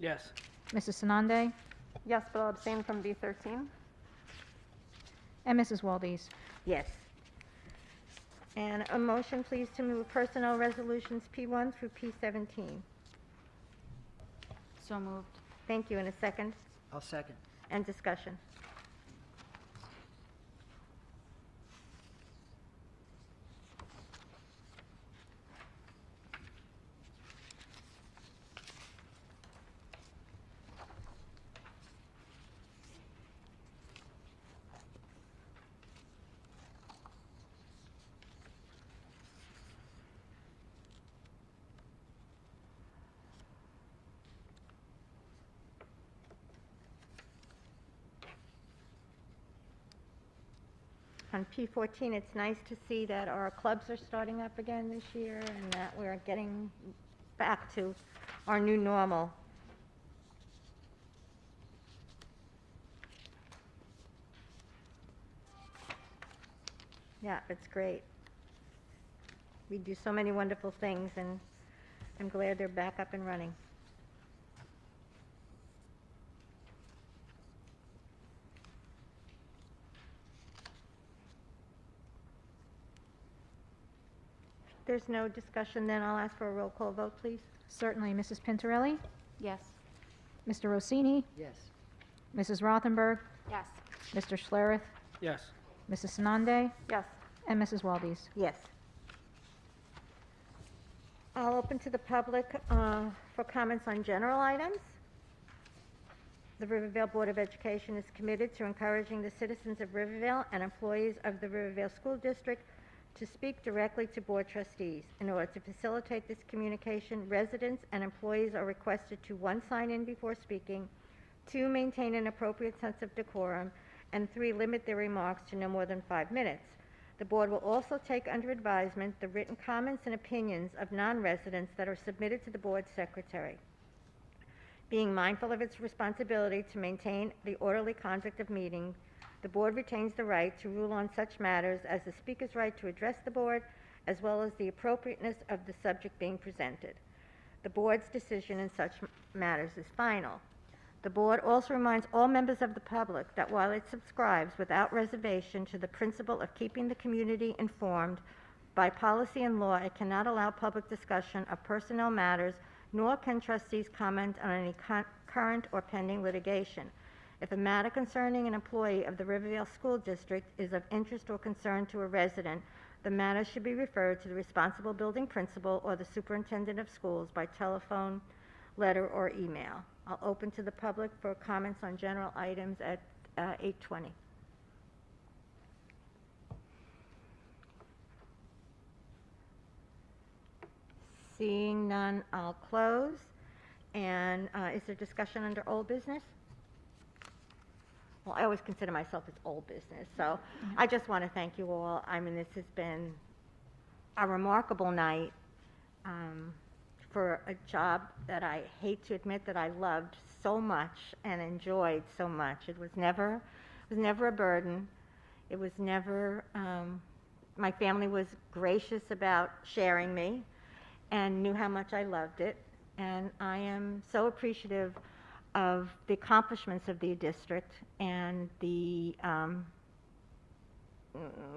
Yes. Mrs. Sanande? Yes, but I'll abstain from B13. And Mrs. Waldes? Yes. And a motion, please, to move personnel resolutions P1 through P17. So moved. Thank you. In a second. I'll second. And discussion. On P14, it's nice to see that our clubs are starting up again this year and that we're getting back to our new normal. Yeah, it's great. We do so many wonderful things, and I'm glad they're back up and running. There's no discussion, then I'll ask for a roll call vote, please. Certainly. Mrs. Pintarelli? Yes. Mr. Rossini? Yes. Mrs. Rothenberg? Yes. Mr. Schlereth? Yes. Mrs. Sanande? Yes. And Mrs. Waldes? Yes. I'll open to the public for comments on general items. The Rivervale Board of Education is committed to encouraging the citizens of Rivervale and employees of the Rivervale School District to speak directly to board trustees. In order to facilitate this communication, residents and employees are requested to, 1, sign in before speaking, 2, maintain an appropriate sense of decorum, and 3, limit their remarks to no more than 5 minutes. The board will also take under advisement the written comments and opinions of non-residents that are submitted to the board secretary. Being mindful of its responsibility to maintain the orderly conduct of meetings, the board retains the right to rule on such matters as the speaker's right to address the board, as well as the appropriateness of the subject being presented. The board's decision in such matters is final. The board also reminds all members of the public that while it subscribes without reservation to the principle of keeping the community informed, by policy and law, it cannot allow public discussion of personnel matters, nor can trustees comment on any current or pending litigation. If a matter concerning an employee of the Rivervale School District is of interest or concern to a resident, the matter should be referred to the responsible building principal or the superintendent of schools by telephone, letter, or email. I'll open to the public for comments on general items at 8:20. Seeing none, I'll close. And is there discussion under old business? Well, I always consider myself as old business, so I just want to thank you all. I mean, this has been a remarkable night for a job that I hate to admit that I loved so much and enjoyed so much. It was never a burden. It was never, my family was gracious about sharing me and knew how much I loved it. And I am so appreciative of the accomplishments of the district and the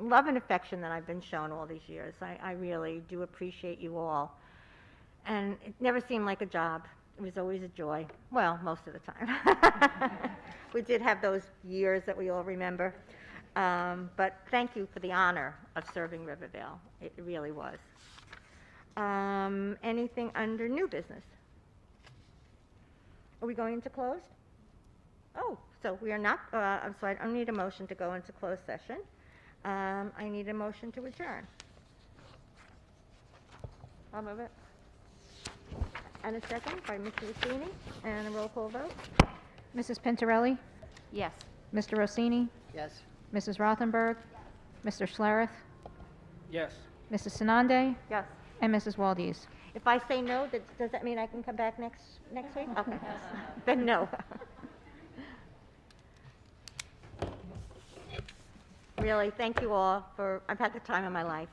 love and affection that I've been shown all these years. I really do appreciate you all. And it never seemed like a job. It was always a joy. Well, most of the time. We did have those years that we all remember. But thank you for the honor of serving Rivervale. It really was. Anything under new business? Are we going into closed? Oh, so we are not, so I don't need a motion to go into closed session. I need a motion to adjourn. I'll move it. And a second by Mr. Rossini, and a roll call vote. Mrs. Pintarelli? Yes. Mr. Rossini? Yes. Mrs. Rothenberg? Mr. Schlereth? Yes. Mrs. Sanande? Yes. And Mrs. Waldes? If I say no, does that mean I can come back next week? Okay. Then no. Really, thank you all for, I've had the time of my life.